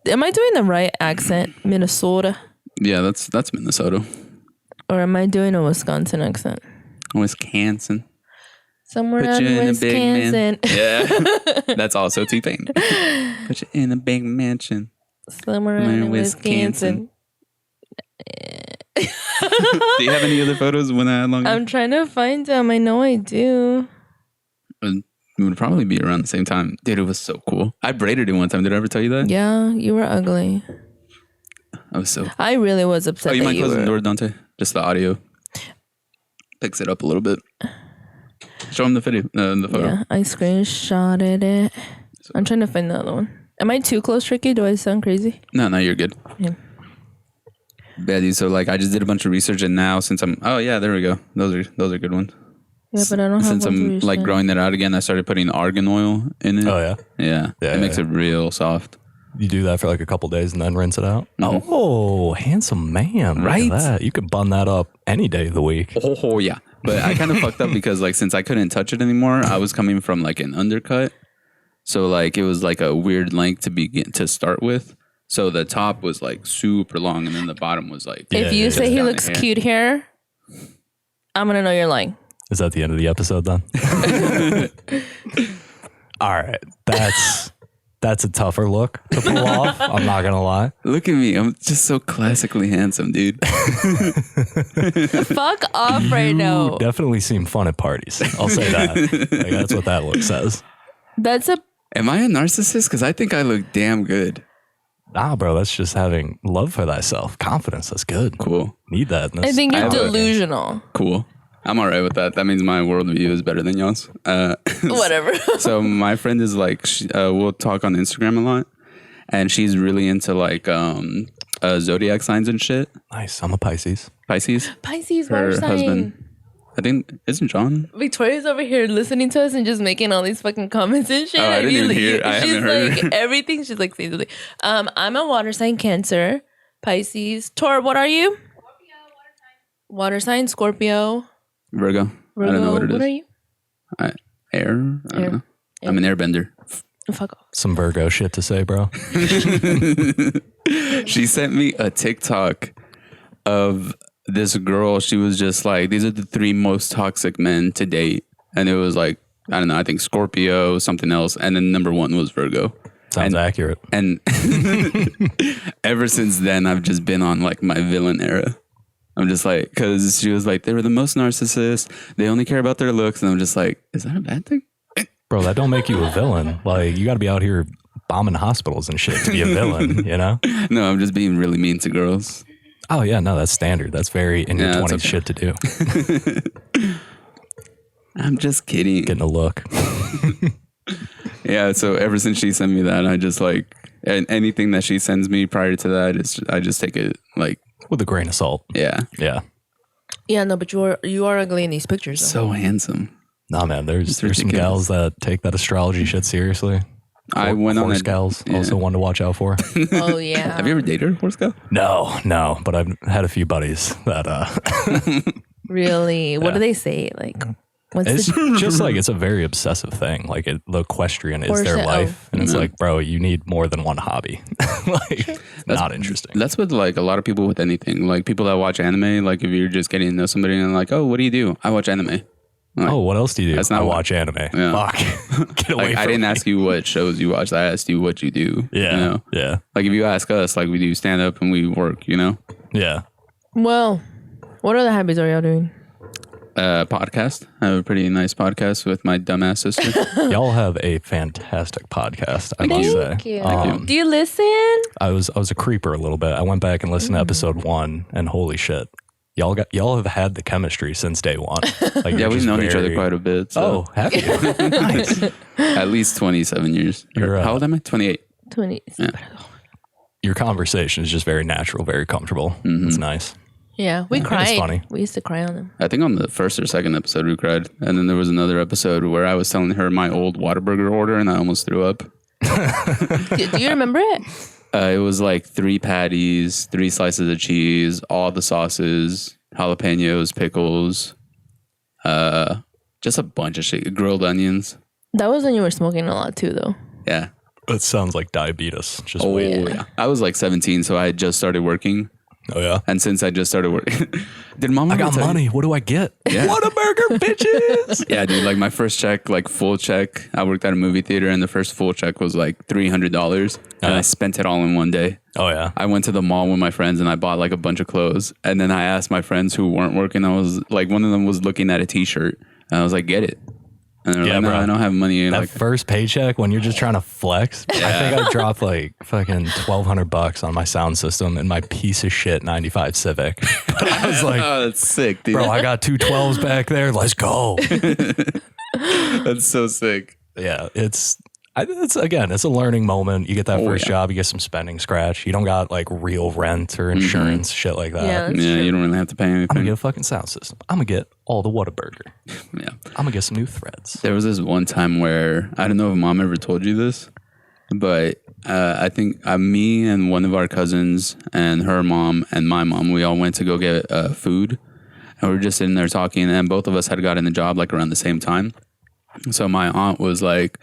Am I doing the right accent? Minnesota. Yeah, that's Minnesota. Or am I doing a Wisconsin accent? Wisconsin. Somewhere Put out you in in a big man. Wisconsin. Yeah, that's also T-Pain. Put you in a big mansion. Somewhere out in Wisconsin. Do you have any other photos when I had long hair? I'm trying to find them. I know I do. It would probably be around the same time. Dude, it was so cool. I braided it one time. Did I ever tell you that? Yeah, you were ugly. I really was upset. Oh, you that mind closing were... the door, Dante? Just the audio picks it up a little bit. Show him the video, the photo. Yeah, I screenshotted it. I'm trying to find the other one. Am I too close, Ricky? Do I sound crazy? No, you're good. Yeah. Yeah, dude, so like I just did a bunch of research, and now since I'm there we go. Those are good ones. Yeah, but I don't have Since one I'm like growing that out again, I started putting argan oil in it. Oh yeah. Yeah, it makes it real soft. You do that for like a couple days and then rinse it out. Mm-hmm. Oh, handsome man! Right? Look at that. You could bun that up any day of the week. Oh yeah, but I kind of fucked up because like since I couldn't touch it anymore, I was coming from like an undercut, so like it was like a weird length to start with. So the top was like super long, and then the bottom was like. If you say he looks cute here, I'm gonna know you're lying. Is that the end of the episode then? All right, that's a tougher look to pull off. I'm not gonna lie. Look at me, I'm just so classically handsome, dude. Fuck off right now. You definitely seem fun at parties. I'll say that. Like, that's what that look says. That's a. Am I a narcissist? Because I think I look damn good. Nah, bro, that's just having love for thyself. Confidence. That's good. Cool. Need that. I think you're delusional. Cool. I'm all right with that. That means my worldview is better than y'all's. Whatever. So my friend is like, we'll talk on Instagram a lot. And she's really into like zodiac signs and shit. Nice. I'm a Pisces. Pisces? Pisces, Her water sign. husband. I think, isn't John? Victoria's over here listening to us and just making all these fucking comments and shit. Oh, I didn't even hear. I she's haven't heard. like everything. She's like saying something. I'm a water sign, Cancer, Pisces. Tor, what are you? Scorpio, water sign, Scorpio. Virgo. I don't know what it is. What are you? Air? I don't know. I'm an airbender. Fuck off. Some Virgo shit to say, bro. She sent me a TikTok of this girl. She was just like, these are the 3 most toxic men to date. And it was like, I don't know, I think Scorpio, something else. And then number 1 was Virgo. Sounds accurate. And ever since then, I've just been on like my villain era. I'm just like, because she was like, they were the most narcissists. They only care about their looks. And I'm just like, is that a bad thing? Bro, that don't make you a villain. Like, you got to be out here bombing hospitals and shit to be a villain, you know? No, I'm just being really mean to girls. Oh, yeah, no, that's standard. That's very in your 20s shit to do. I'm just kidding. Getting a look. Yeah, so ever since she sent me that, I just like, and anything that she sends me prior to that, I just take it like... With a grain of salt. Yeah. Yeah. Yeah, no, but you are ugly in these pictures, though. So handsome. Nah, man, there's some gals that take that astrology shit seriously. I went on horse gals, also one to watch out for. Oh, yeah. Have you ever dated a horse gal? No, but I've had a few buddies that... Really? What do they say? Like... It's just like, it's a very obsessive thing. Like the equestrian is their life. And it's like, bro, you need more than one hobby. Like, that's not interesting. That's what like a lot of people with anything, like people that watch anime, like if you're just getting to know somebody and like, oh, what do you do? I watch anime. Like, oh, what else do you do? That's not I watch anime. Yeah. Fuck. Get away like, from I didn't me. ask you what shows you watch. I asked you what you do. Yeah. You know? Yeah. Like if you ask us, like we do stand up and we work, you know? Yeah. Well, what other hobbies are y'all doing? Podcast. I have a pretty nice podcast with my dumbass sister. Y'all have a fantastic podcast, I must say. Thank you. Do you listen? I was a creeper a little bit. I went back and listened to episode 1 and holy shit. Y'all have had the chemistry since day 1. Like, yeah, we've known each other quite a bit. So. Oh, have you? Nice. At least 27 years. How old am I? 28. 20. Yeah. Your conversation is just very natural, very comfortable. Mm-hmm. It's nice. Yeah, we cried. It's funny. We used to cry on them. I think on the first or second episode we cried. And then there was another episode where I was telling her my old Whataburger order and I almost threw up. Do you remember it? It was like 3 patties, 3 slices of cheese, all the sauces, jalapenos, pickles, just a bunch of shit, grilled onions. That was when you were smoking a lot too, though. Yeah. It sounds like diabetes. Just Oh, wait. yeah. I was like 17, so I had just started working. Oh, yeah? And since I just started working, did mom I ever got tell you- money. What do I get? Yeah. Whataburger, bitches. Yeah, dude, like my first check, like full check, I worked at a movie theater and the first full check was like $300 and I spent it all in one day. Oh, yeah? I went to the mall with my friends and I bought like a bunch of clothes. And then I asked my friends who weren't working, I was like, one of them was looking at a t-shirt and I was like, get it. And they're like, no, I don't have money. That like, first paycheck when you're just trying to flex, I think I dropped like fucking $1,200 on my sound system in my piece of shit 95 Civic. But I was like, oh, that's sick, dude. bro, I got 2 12s back there. Let's go. That's so sick. Yeah, it's a learning moment. You get that first job, you get some spending scratch. You don't got like real rent or insurance, shit like that. Yeah, that's Yeah, true. you don't really have to pay anything. I'm gonna get a fucking sound system. I'm gonna get all the Whataburger. Yeah. I'm gonna get some new threads. There was this one time where, I don't know if mom ever told you this, but I think me and one of our cousins and her mom and my mom, we all went to go get food. And we were just sitting there talking and both of us had gotten a job like around the same time. So my aunt was like,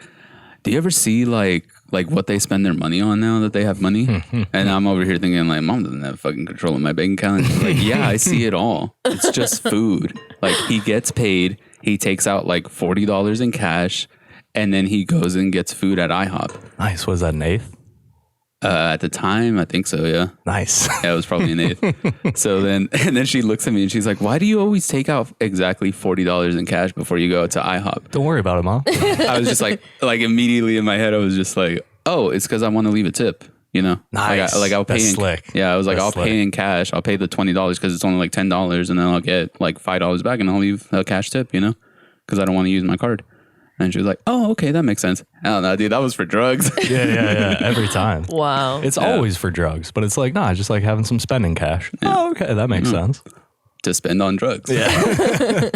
do you ever see like what they spend their money on now that they have money? And I'm over here thinking like, mom doesn't have fucking control of my bank account. And she's like, yeah, I see it all. It's just food. Like he gets paid. He takes out like $40 in cash and then he goes and gets food at IHOP. Nice. Was that an eighth? At the time, I think so, yeah. Nice. Yeah, it was probably an eighth. So then she looks at me and she's like, why do you always take out exactly $40 in cash before you go to IHOP? Don't worry about it, Mom. I was just like immediately in my head, I was just like, oh, it's because I want to leave a tip. You know, Nice. like I'll pay That's in, slick. Yeah, I was like, That's I'll pay in cash. I'll pay the $20 because it's only like $10, and then I'll get like $5 back, and I'll leave a cash tip. You know, because I don't want to use my card. And she was like, "Oh, okay, that makes sense." I don't know, dude. That was for drugs. Yeah. Every time. Wow. It's always for drugs, but it's like, nah, just like having some spending cash. Yeah. Oh, okay, that makes sense. To spend on drugs. Yeah.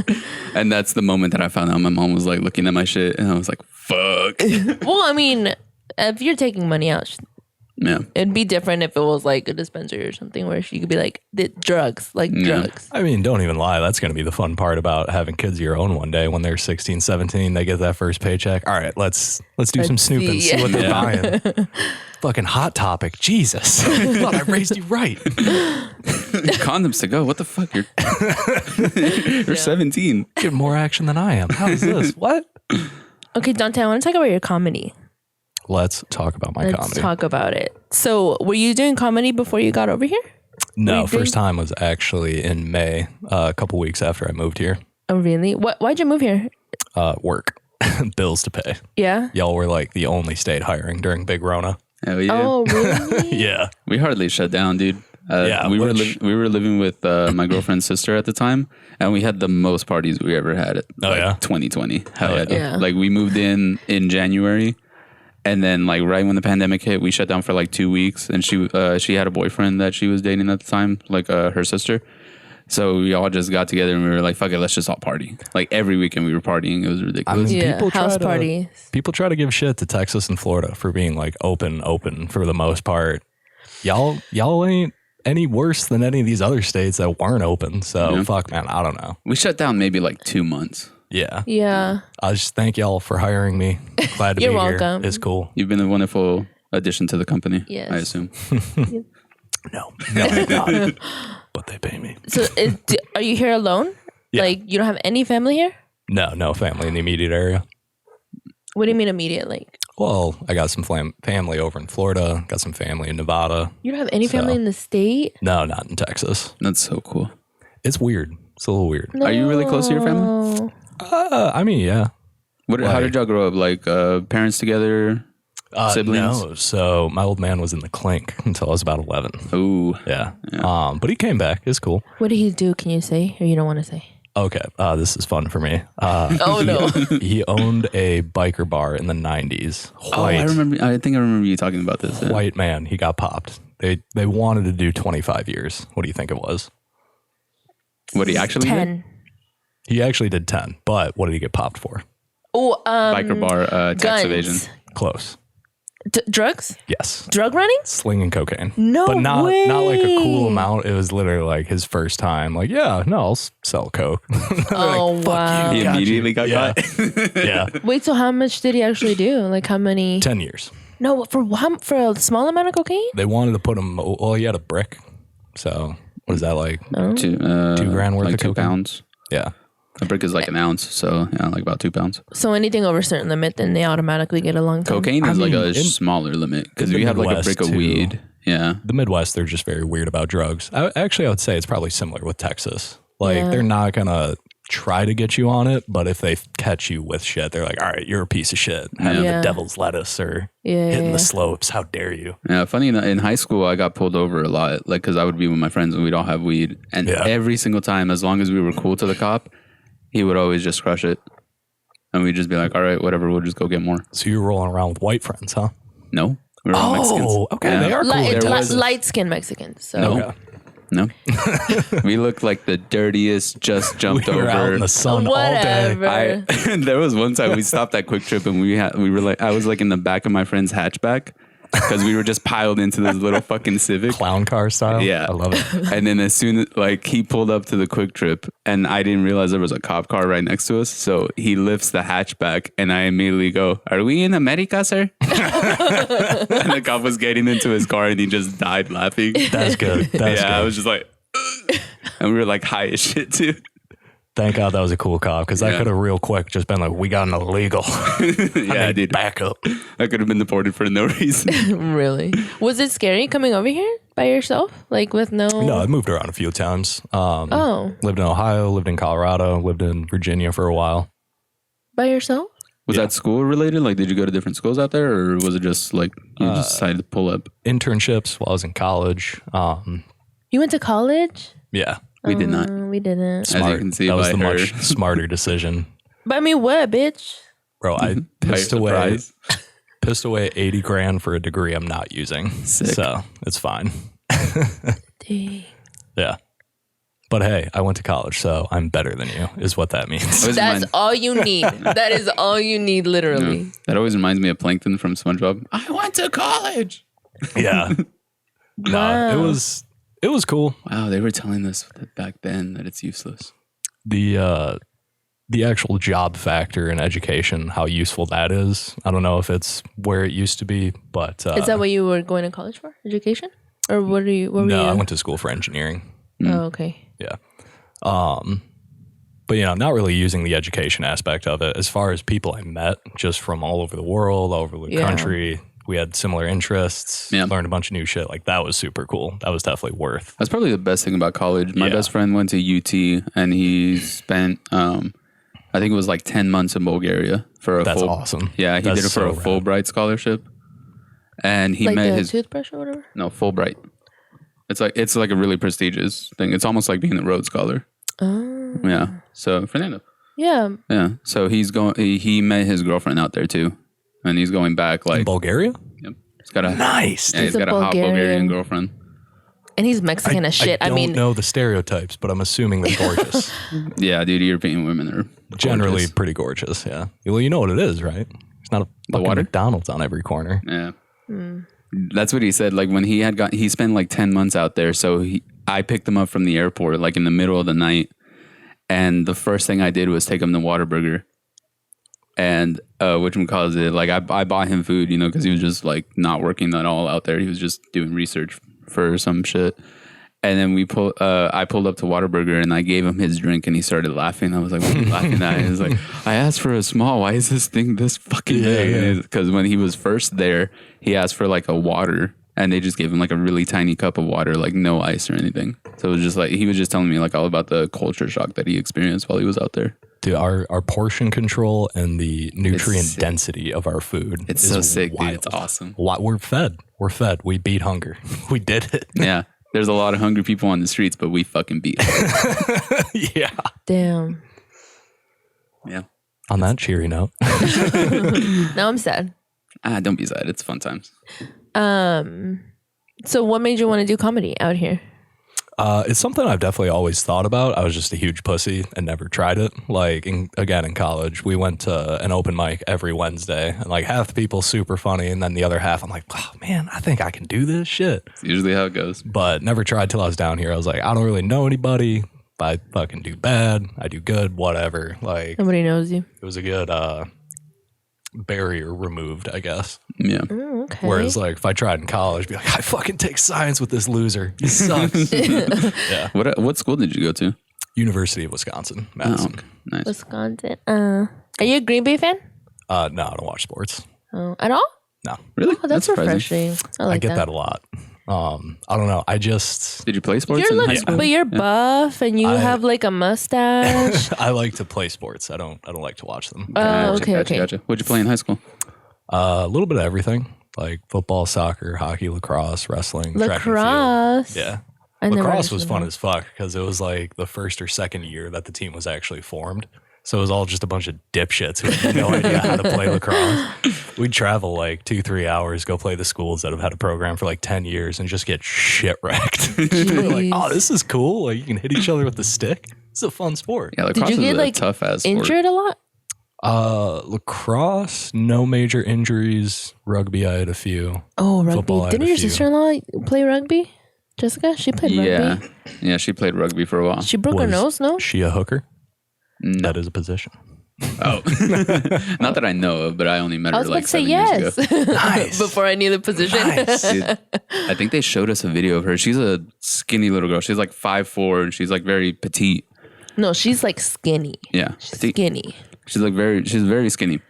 And that's the moment that I found out my mom was like looking at my shit, and I was like, "Fuck." Well, I mean, if you're taking money out, Yeah. it'd be different if it was like a dispensary or something where she could be like, drugs, like drugs. I mean, don't even lie. That's going to be the fun part about having kids of your own one day when they're 16, 17, they get that first paycheck. All right, let's do some snooping, see what they're buying. Fucking Hot Topic. Jesus. I thought I raised you right. Condoms to go. What the fuck? You're 17. Get more action than I am. How is this? What? Okay, Dante, I want to talk about your comedy. Let's talk about my comedy. Let's talk about it. So, were you doing comedy before you got over here? No, first time was actually in May, a couple weeks after I moved here. Oh, really? Why'd you move here? Work. Bills to pay. Yeah? Y'all were like the only state hiring during Big Rona. Hell yeah. Oh, really? Yeah. We hardly shut down, dude. We were living with my girlfriend's sister at the time, and we had the most parties we ever had. 2020. Hell yeah. Like we moved in January, and then like right when the pandemic hit, we shut down for like 2 weeks. And she had a boyfriend that she was dating at the time, like her sister. So we all just got together and we were like, "Fuck it, let's just all party." Like every weekend we were partying. It was ridiculous. House parties. People try to give shit to Texas and Florida for being like open for the most part. Y'all ain't any worse than any of these other states that weren't open. So fuck, man, I don't know. We shut down maybe like 2 months. Yeah. Yeah. I just thank y'all for hiring me. Glad to be welcome. here. It's cool. You've been a wonderful addition to the company. Yes. I assume. No, not. But they pay me. So, are you here alone? Yeah. Like, you don't have any family here? No family in the immediate area. What do you mean immediate? Like, Well, I got some family over in Florida. Got some family in Nevada. you don't have any family in the state? No, not in Texas. That's so cool. It's weird. It's a little weird. Are you really close to your family? I mean, yeah. How did y'all grow up? Like parents together? Siblings? No. So my old man was in the clink until I was about 11. Ooh. Yeah. But he came back. It's cool. What did he do? Can you say? Or you don't want to say? Okay. This is fun for me. Oh, no. He owned a biker bar in the 90s. I remember. I think I remember you talking about this. Yeah. White man. He got popped. They wanted to do 25 years. What do you think it was? What he actually 10. did? He actually did 10. But what did he get popped for? Oh, Biker bar tax guns. evasion. Close. Drugs? Yes. Drug running? Slinging cocaine. No But not way. like a cool amount. It was literally like his first time. Like, yeah, no, I'll sell coke. Oh, like, wow. He immediately got caught. Yeah. Wait, so how much did he actually do? Like how many? 10 years. No, for a small amount of cocaine? They wanted to put him, well, he had a brick. So what is that like? $2 grand worth like of 2 cocaine? pounds. Yeah. A brick is like an ounce, so yeah, like about 2 pounds. So anything over a certain limit, then they automatically get a long time. Cocaine is like a in smaller limit because we have like a Midwest, brick of too. weed. Yeah. The Midwest, they're just very weird about drugs. I would say it's probably similar with Texas. Like, they're not going to try to get you on it, but if they catch you with shit, they're like, all right, you're a piece of shit. Having the devil's lettuce or hitting the slopes. How dare you? Yeah, funny, in high school, I got pulled over a lot, like, because I would be with my friends and we'd all have weed. And every single time, as long as we were cool to the cop, he would always just crush it. And we'd just be like, all right, whatever, we'll just go get more. So you're rolling around with white friends, huh? No. We were all Mexicans. Okay. Yeah. They are cool. Light-skinned Mexicans. So. No. Okay. No. We looked like the dirtiest, just jumped We were over. out in the sun Whatever. all day. There was one time we stopped at Quick Trip and we were like, I was like in the back of my friend's hatchback because we were just piled into this little fucking Civic. Clown car style? Yeah. I love it. And then as soon as like he pulled up to the Quick Trip and I didn't realize there was a cop car right next to us. So he lifts the hatchback and I immediately go, "Are we in America, sir?" And the cop was getting into his car and he just died laughing. That's good. That's good. I was just like, ugh. And we were like high as shit too. Thank God that was a cool cop because I could have real quick just been like, we got an illegal. Yeah, dude. Back up. I could have been deported for no reason. Really? Was it scary coming over here by yourself? Like with no... No, I moved around a few times. Lived in Ohio, lived in Colorado, lived in Virginia for a while. By yourself? Was that school related? Like, did you go to different schools out there, or was it just like you just decided to pull up? Internships while I was in college. You went to college? Yeah. We did not. We didn't. As you can see that was by the her. much smarter decision. But I mean, what, bitch? Bro, I pissed away 80 grand for a degree I'm not using. Sick. So it's fine. Dang. Yeah. But hey, I went to college, so I'm better than you, is what that means. That's all you need. That is all you need, literally. Yeah. That always reminds me of Plankton from SpongeBob. I went to college. Yeah. Wow. No, it was cool. Wow, they were telling us back then that it's useless. The actual job factor in education, how useful that is. I don't know if it's where it used to be, but is that what you were going to college for? Education? Or what are you? What were you? I went to school for engineering. Oh, okay. Yeah. But not really using the education aspect of it. As far as people I met just from all over the world, all over the country, we had similar interests, learned a bunch of new shit. Like, that was super cool. That was definitely worth. That's probably the best thing about college. My best friend went to UT and he spent, I think it was like 10 months in Bulgaria for a That's awesome. Yeah, he did it for a Fulbright scholarship. And he met his toothbrush or whatever? No, Fulbright. It's like a really prestigious thing. It's almost like being a Rhodes Scholar. Oh. Yeah. So Fernando. Yeah. Yeah. So he met his girlfriend out there too. And he's going back like in Bulgaria? Yep. He's got a nice. Yeah, he's got a hot Bulgarian girlfriend. And he's Mexican as shit. I don't know the stereotypes, but I'm assuming they're gorgeous. Yeah, dude, European women are generally gorgeous. pretty gorgeous. Yeah. Well, you know what it is, right? It's not a fucking McDonald's on every corner. Yeah. That's what he said. Like when he spent like 10 months out there. So I picked him up from the airport like in the middle of the night. And the first thing I did was take him to Whataburger. And whatchamacallit, like I bought him food, because he was just like not working at all out there. He was just doing research for some shit. And then I pulled up to Whataburger and I gave him his drink and he started laughing. I was like, what are you laughing at? He was like, I asked for a small. Why is this thing this fucking big? Because when he was first there, he asked for like a water and they just gave him like a really tiny cup of water, like no ice or anything. So it was just like, he was just telling me like all about the culture shock that he experienced while he was out there. Dude, our portion control and the nutrient density of our food is so sick, dude. It's awesome. We're fed. We beat hunger. We did it. Yeah. There's a lot of hungry people on the streets, but we fucking beat them. Yeah. Damn. Yeah. On that cheery note. Now I'm sad. Don't be sad. It's fun times. So what made you want to do comedy out here? It's something I've definitely always thought about. I was just a huge pussy and never tried it. Like, in college, we went to an open mic every Wednesday, and like half the people super funny, and then the other half, I'm like, oh man, I think I can do this shit. It's usually how it goes. But never tried till I was down here. I was like, I don't really know anybody. I fucking do bad. I do good. Whatever. Like, nobody knows you. It was a good barrier removed, I guess. Yeah. Okay. Whereas like if I tried in college, I'd be like, I fucking take science with this loser. He sucks. Yeah. What school did you go to? University of Wisconsin, Madison. Oh, okay. Nice. Wisconsin. Are you a Green Bay fan? No, I don't watch sports. Oh, at all? No. Really? Oh, that's refreshing. I get that a lot. I don't know. Did you play sports in high school? But you're buff and you have like a mustache. I like to play sports. I don't like to watch them. Okay. Gotcha. What'd you play in high school? A little bit of everything, like football, soccer, hockey, lacrosse, wrestling, track and lacrosse. field. Yeah. Lacrosse was fun as fuck because it was like the first or second year that the team was actually formed. So it was all just a bunch of dipshits who had no idea how to play lacrosse. We'd travel like 2-3 hours, go play the schools that have had a program for like 10 years and just get shit wrecked. We're like, oh, this is cool. Like you can hit each other with the stick. It's a fun sport. Yeah, lacrosse Did you get like tough ass injured a lot? Lacrosse, no major injuries. Rugby, I had a few. Oh, rugby. Football, Didn't your sister-in-law play rugby? Jessica? She played rugby. Yeah, she played rugby for a while. She broke her nose, no? She a hooker? No. That is a position. Oh. Not that I know of, but I only met her like 7 years ago. Nice. Before I knew the position. Nice. Dude, I think they showed us a video of her. She's a skinny little girl. She's like 5'4" and she's like very petite. No, she's like skinny. Yeah. She's skinny. She's very skinny.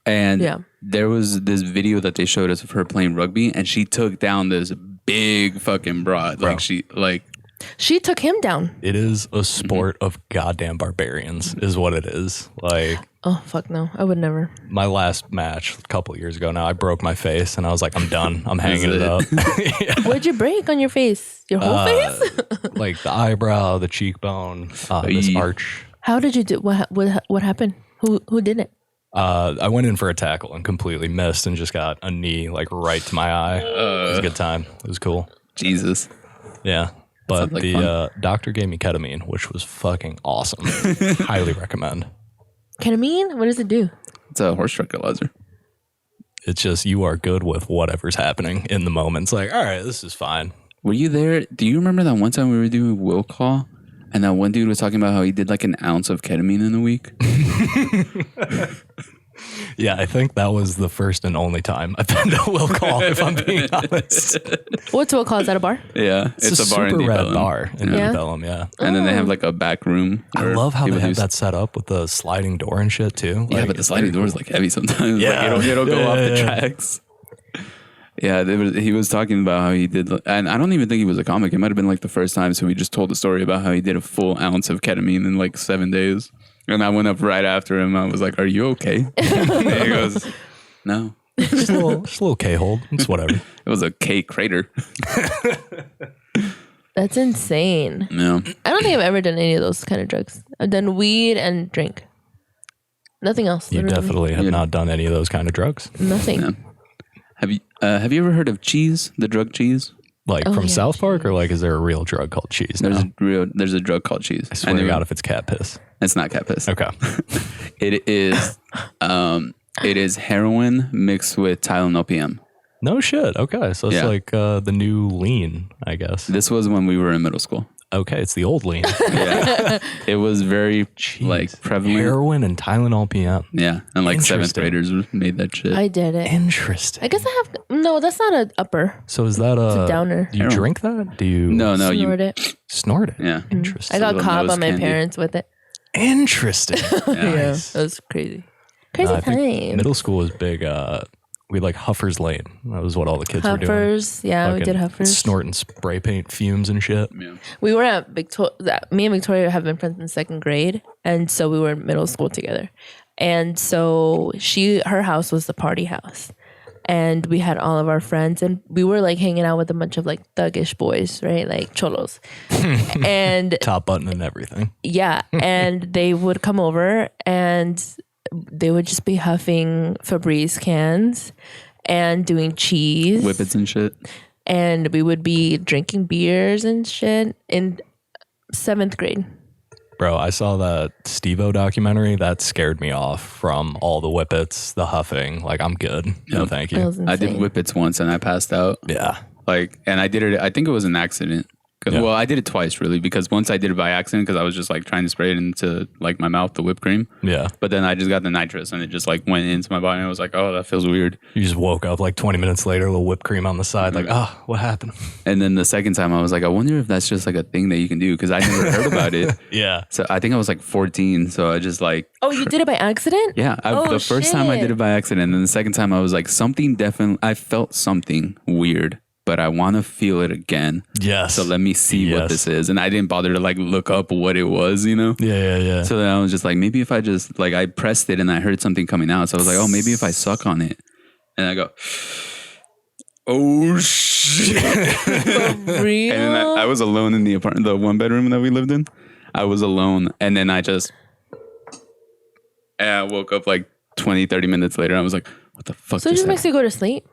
And there was this video that they showed us of her playing rugby and she took down this big fucking broad. Bro. Like she like She took him down. It is a sport of goddamn barbarians, is what it is. Like, oh fuck no, I would never. My last match a couple of years ago now, I broke my face and I was like, I'm done. I'm hanging it up. Yeah. What'd you break on your face? Your whole face? Like the eyebrow, the cheekbone, this arch. How did you do? What happened? Who did it? I went in for a tackle and completely missed and just got a knee like right to my eye. It was a good time. It was cool. Jesus. Yeah. But like the doctor gave me ketamine, which was fucking awesome. Highly recommend. Ketamine? What does it do? It's a horse tranquilizer. It's just you are good with whatever's happening in the moment. It's like, all right, this is fine. Were you there? Do you remember that one time we were doing will call and that one dude was talking about how he did like an ounce of ketamine in a week? Yeah, I think that was the first and only time I've been to will call, if I'm being honest. What's will call? Is that a bar? Yeah, it's a bar super in red Bellum. Bar in Bellum, yeah. And then they have like a back room. I love how they have that set up with the sliding door and shit too. Yeah, but the sliding door is like heavy sometimes. Yeah, like, it'll go off the tracks. Yeah, he was talking about how he did, and I don't even think he was a comic. It might have been like the first time, so he just told the story about how he did a full ounce of ketamine in like 7 days. And I went up right after him. I was like, "Are you okay?" And he goes, "No." Just a little K-hold. It's whatever. It was a K crater. That's insane. No. I don't think I've ever done any of those kind of drugs. I've done weed and drink. Nothing else. You literally. definitely have not done any of those kind of drugs. Nothing. No. Have you ever heard of cheese? The drug cheese? Like from South Park, or like is there a real drug called cheese? There's a drug called cheese. I swear to God, if it's cat piss. It's not cat piss. Okay. It is heroin mixed with Tylenol-PM. No shit. Okay, so it's like the new lean, I guess. This was when we were in middle school. Okay, it's the old lean. Yeah, it was very like prevalent. Heroin and Tylenol-PM. Yeah, and like 7th graders made that shit. I did it. Interesting. I guess I have. No, that's not an upper. So is that it's a downer? Do you drink that? Do you? No, snort it. Snort it. Yeah. Interesting. I got caught by my parents with it. Interesting. Yeah, that was crazy. Crazy time. Middle school was big. We like Huffers Lane. That was what all the kids were doing. Huffers, yeah, we did Huffers. Snorting spray paint fumes and shit. Yeah. We were at Victoria. Me and Victoria have been friends in 2nd grade, and so we were in middle school together. And so her house was the party house, and we had all of our friends, and we were like hanging out with a bunch of like thuggish boys, right, like cholos, and top button and everything. Yeah, and they would come over and they would just be huffing Febreze cans and doing cheese. Whippets and shit. And we would be drinking beers and shit in 7th grade. Bro, I saw that Steve-O documentary. That scared me off from all the whippets, the huffing. Like, I'm good. No, thank you. I did whippets once and I passed out. Yeah. Like, and I did it, I think it was an accident. Yeah. Well, I did it twice really, because once I did it by accident because I was just like trying to spray it into like my mouth, the whipped cream. Yeah. But then I just got the nitrous and it just like went into my body and I was like, oh, that feels weird. You just woke up like 20 minutes later, a little whipped cream on the side, like, oh, what happened? And then the second time I was like, I wonder if that's just like a thing that you can do, because I never heard about it. Yeah. So I think I was like 14. So I just like. Oh, you did it by accident? Yeah. The first time I did it by accident. And the second time I was like, I felt something weird, but I want to feel it again. Yes. So let me see what this is. And I didn't bother to like look up what it was, you know? Yeah. So then I was just like, maybe if I just like, I pressed it and I heard something coming out. So I was like, oh, maybe if I suck on it. And I go, oh shit. For real? And then I was alone in the apartment, the 1-bedroom that we lived in. I was alone. And then I woke up like 20, 30 minutes later. I was like, what the fuck? So it just makes you go to sleep?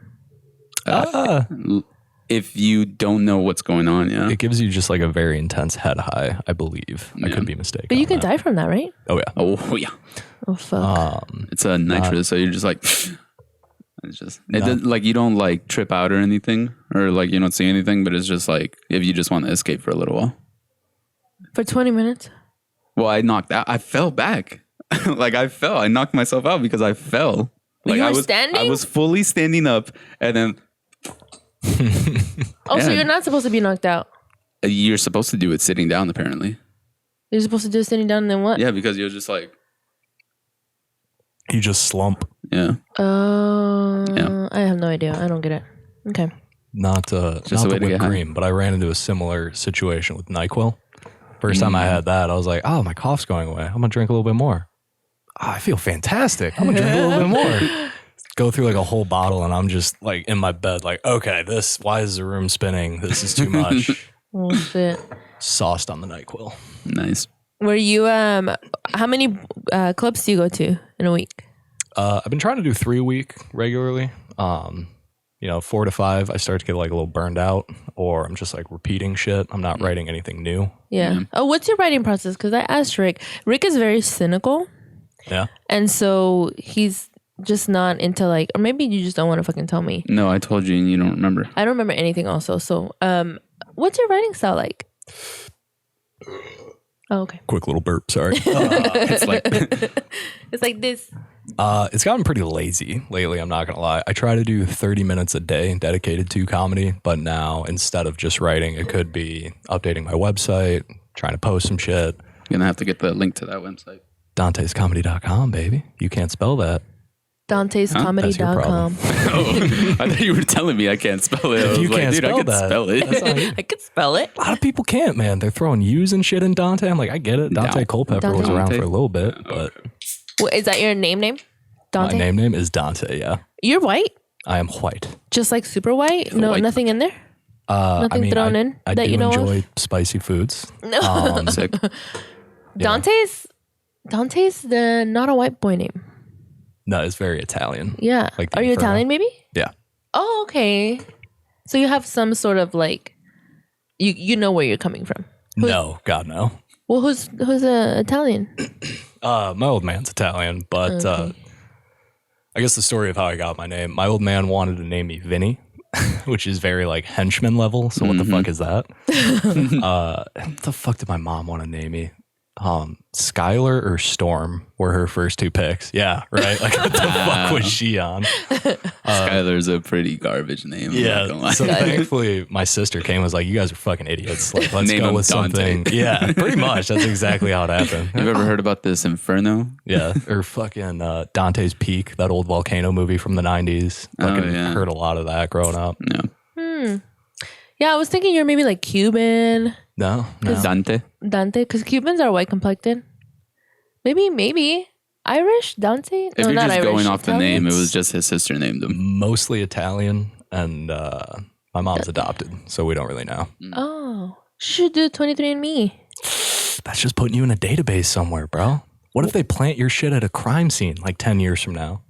If you don't know what's going on, yeah. It gives you just like a very intense head high, I believe. I could be mistaken. But you can die from that, right? Oh, yeah. Oh, yeah. Oh, fuck. It's a nitrous, so you're just like, it's just, like you don't like trip out or anything, or like you don't see anything, but it's just like, if you just want to escape for a little while. For 20 minutes? Well, I knocked out. I fell back. I knocked myself out because I fell. Like you were standing? I was fully standing up, and then. So you're not supposed to be knocked out? You're supposed to do it sitting down, apparently. You're supposed to do it sitting down and then what? Yeah, because you're just like... You just slump. Yeah. I have no idea. I don't get it. Okay. not to whip cream, but I ran into a similar situation with NyQuil. First time I had that, I was like, oh, my cough's going away. I'm going to drink a little bit more. Oh, I feel fantastic. I'm going to drink a little bit more. Go through like a whole bottle, and I'm just like in my bed, like, okay, why is the room spinning? This is too much. Oh, shit. Sauced on the NyQuil. Nice. Were you, how many clubs do you go to in a week? I've been trying to do 3 a week regularly. 4 to 5, I start to get like a little burned out, or I'm just like repeating shit. I'm not writing anything new. Yeah. Oh, what's your writing process? Because I asked Rick. Rick is very cynical. Yeah. And so he's just not into like, or maybe you just don't want to fucking tell me. No, I told you and you don't remember. I don't remember anything also. So, what's your writing style like? Oh, okay. Quick little burp. Sorry. It's like this. It's gotten pretty lazy lately. I'm not going to lie. I try to do 30 minutes a day dedicated to comedy, but now instead of just writing, it could be updating my website, trying to post some shit. You're going to have to get the link to that website. DantesComedy.com, baby. You can't spell that. DantesComedy.com. Oh, I thought you were telling me I can't spell it. If you can't spell that, spell it. I could spell it. A lot of people can't, man. They're throwing U's and shit in Dante. I'm like, I get it. Dante Culpepper was around for a little bit, but... Well, is that your name? Dante? My name is Dante, yeah. You're white? I am white. Just like super white? No, white. Nothing in there? Nothing thrown in I that do you know enjoy of? Spicy foods. No. Dante's the not a white boy name. No, it's very Italian. Yeah. Like Are you Italian maybe? Yeah. Oh, okay. So you have some sort of like, you know where you're coming from. No, God no. Well, who's Italian? My old man's Italian, but I guess the story of how I got my name, my old man wanted to name me Vinny, which is very like henchman level. So what the fuck is that? What the fuck did my mom want to name me? Skylar or Storm were her first two picks. Yeah, right. Like what the fuck was she on? Skylar's a pretty garbage name. Yeah. So thankfully, my sister came and was like, "You guys are fucking idiots. Like, let's go with something." Yeah, pretty much. That's exactly how it happened. You've ever heard about this Inferno? Yeah, or fucking Dante's Peak, that old volcano movie from the 90s. Fucking heard a lot of that growing up. Yeah. Yeah, I was thinking you're maybe like Cuban. No. Dante, because Cubans are white complected. Maybe Irish. Dante. If you're not just Irish, going off Italian? the name, it was just his sister named him. Mostly Italian, and my mom's adopted, so we don't really know. Oh, should do 23andMe. That's just putting you in a database somewhere, bro. What if they plant your shit at a crime scene like 10 years from now?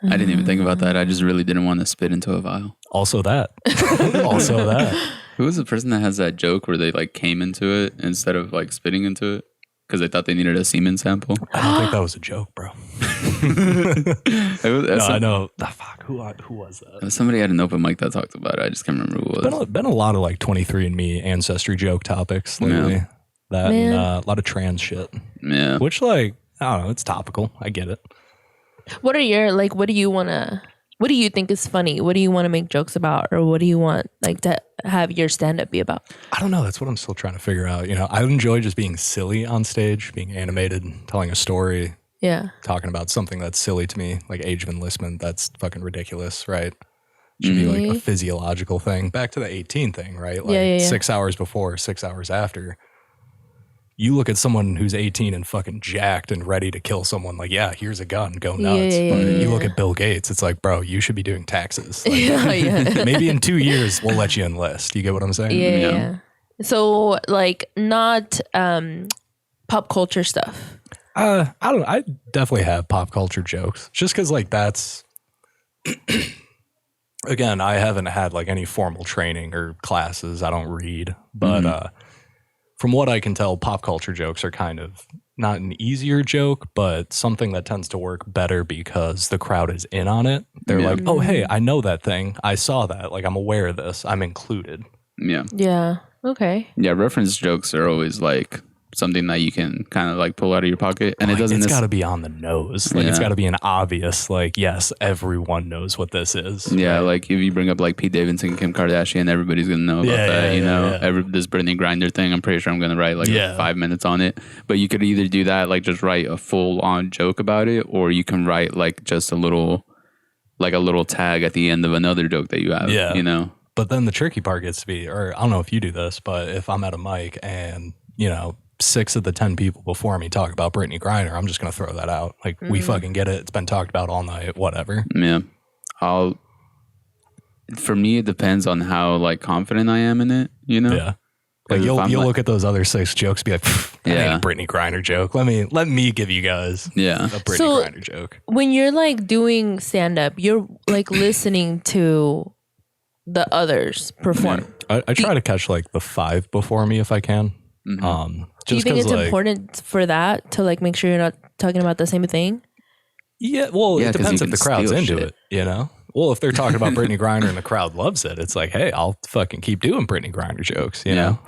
I didn't even think about that. I just really didn't want to spit into a vial. Also that. Also that. Who was the person that has that joke where they like came into it instead of like spitting into it because they thought they needed a semen sample? I don't think that was a joke, bro. I know. Fuck, who was that? Somebody had an open mic that talked about it. I just can't remember who it was. Been a lot of like 23andMe ancestry joke topics lately. Yeah. That and a lot of trans shit. Yeah. Which like, I don't know, it's topical. I get it. What do you think is funny? What do you want to make jokes about? Or what do you want like to have your stand-up be about? I don't know. That's what I'm still trying to figure out. You know, I enjoy just being silly on stage, being animated, telling a story. Yeah. Talking about something that's silly to me, like age of enlistment. That's fucking ridiculous, right? It should be like a physiological thing. Back to the 18 thing, right? Like 6 hours before, 6 hours after. You look at someone who's 18 and fucking jacked and ready to kill someone, like, yeah, here's a gun, go nuts. You look at Bill Gates, it's like, bro, you should be doing taxes. Like, maybe in 2 years we'll let you enlist. You get what I'm saying? Yeah. So like not pop culture stuff. I definitely have pop culture jokes just because like that's again, I haven't had like any formal training or classes. I don't read, but from what I can tell, pop culture jokes are kind of not an easier joke, but something that tends to work better because the crowd is in on it. They're like, oh, hey, I know that thing. I saw that. Like, I'm aware of this. I'm included. Yeah. Yeah. Okay. Yeah. Reference jokes are always like something that you can kind of like pull out of your pocket. And it's got to be on the nose. Like, it's got to be an obvious, like, yes, everyone knows what this is. Yeah. Right? Like if you bring up like Pete Davidson, Kim Kardashian, everybody's going to know about that. You know, this Brittany Griner thing, I'm pretty sure I'm going to write like 5 minutes on it. But you could either do that, like just write a full on joke about it, or you can write like just a little like a little tag at the end of another joke that you have. Yeah. You know. But then the tricky part gets to be, or I don't know if you do this, but if I'm at a mic and 6 of the 10 people before me talk about Brittany Griner, I'm just gonna throw that out. Like we fucking get it. It's been talked about all night. Whatever. Yeah. For me, it depends on how like confident I am in it. You know. Yeah. Like you'll look at those other 6 jokes, be like, that ain't a Brittany Griner joke. Let me give you guys a Brittany Griner joke. When you're like doing stand up, you're like listening to the others perform. I try to catch like the 5 before me if I can. Do you think it's important for that to like make sure you're not talking about the same thing? Yeah, well, it depends if the crowd's into it, Well, if they're talking about Brittany Griner and the crowd loves it, it's like, hey, I'll fucking keep doing Brittany Griner jokes, you know?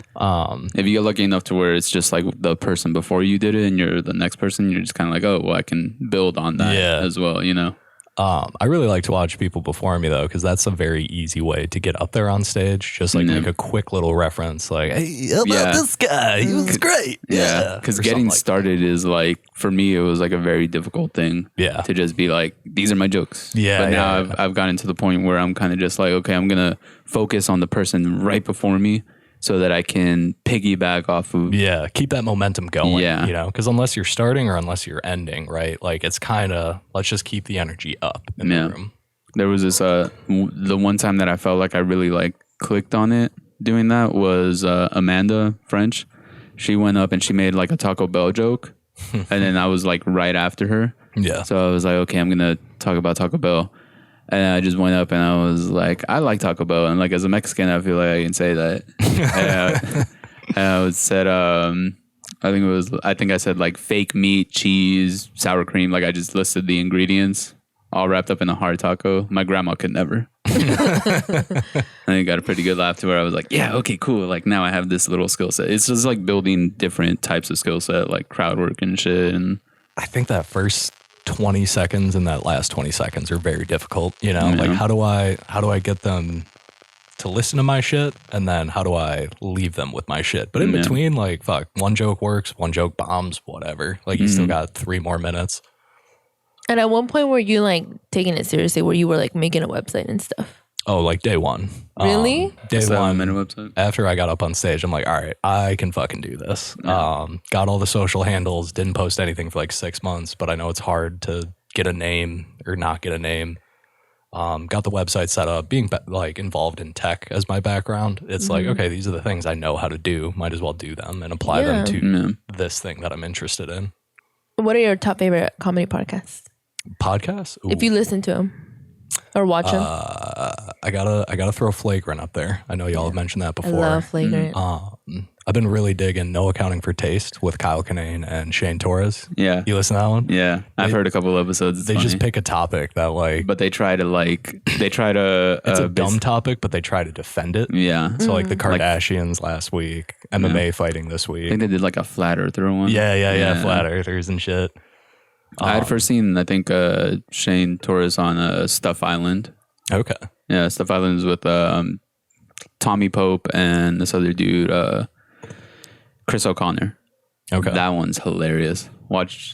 If you get lucky enough to where it's just like the person before you did it and you're the next person, you're just kind of like, oh, well, I can build on that as well, you know? I really like to watch people before me, though, because that's a very easy way to get up there on stage. Just like make a quick little reference, like, hey, how about this guy? He was great. Yeah. Because getting started is like, for me, it was like a very difficult thing to just be like, these are my jokes. Yeah. But now I've gotten to the point where I'm kind of just like, okay, I'm going to focus on the person right before me so that I can piggyback off of. Yeah. Keep that momentum going. Yeah. Because unless you're starting or unless you're ending, right? Like it's kind of, let's just keep the energy up in the room. There was this, the one time that I felt like I really like clicked on it doing that was Amanda French. She went up and she made like a Taco Bell joke. And then I was like right after her. Yeah. So I was like, okay, I'm going to talk about Taco Bell. And I just went up and I was like, I like Taco Bell. And like as a Mexican, I feel like I can say that. and I said, I think I said like fake meat, cheese, sour cream. Like I just listed the ingredients all wrapped up in a hard taco. My grandma could never. And I got a pretty good laugh to where I was like, yeah, okay, cool. Like now I have this little skill set. It's just like building different types of skill set, like crowd work and shit. And I think that first 20 seconds and that last 20 seconds are very difficult, like how do I get them to listen to my shit and then how do I leave them with my shit, but in between, like fuck, one joke works, one joke bombs, whatever, like you still got 3 more minutes. And at one point were you like taking it seriously where you were like making a website and stuff? Oh, like day one. Really? Day one. Website? After I got up on stage, I'm like, all right, I can fucking do this. Yeah. Got all the social handles, didn't post anything for like 6 months, but I know it's hard to get a name or not get a name. Got the website set up, being like involved in tech as my background. It's like, okay, these are the things I know how to do. Might as well do them and apply them to this thing that I'm interested in. What are your top favorite comedy podcasts? Podcasts? Ooh. If you listen to them. Or watch them. I gotta throw Flagrant up there. I know y'all have mentioned that before. I love Flagrant. I've been really digging No Accounting for Taste with Kyle Kinane and Shane Torres. Yeah, you listen to that one? Yeah, I've heard a couple of episodes. They just pick a topic that like, but they try to. It's a dumb topic, but they try to defend it. Yeah. So like the Kardashians last week, MMA fighting this week. I think they did like a flat earther one. Yeah, flat earthers and shit. I had first seen, I think, Shane Torres on Stuff Island. Okay. Yeah, Stuff Island is with Tommy Pope and this other dude, Chris O'Connor. Okay. That one's hilarious.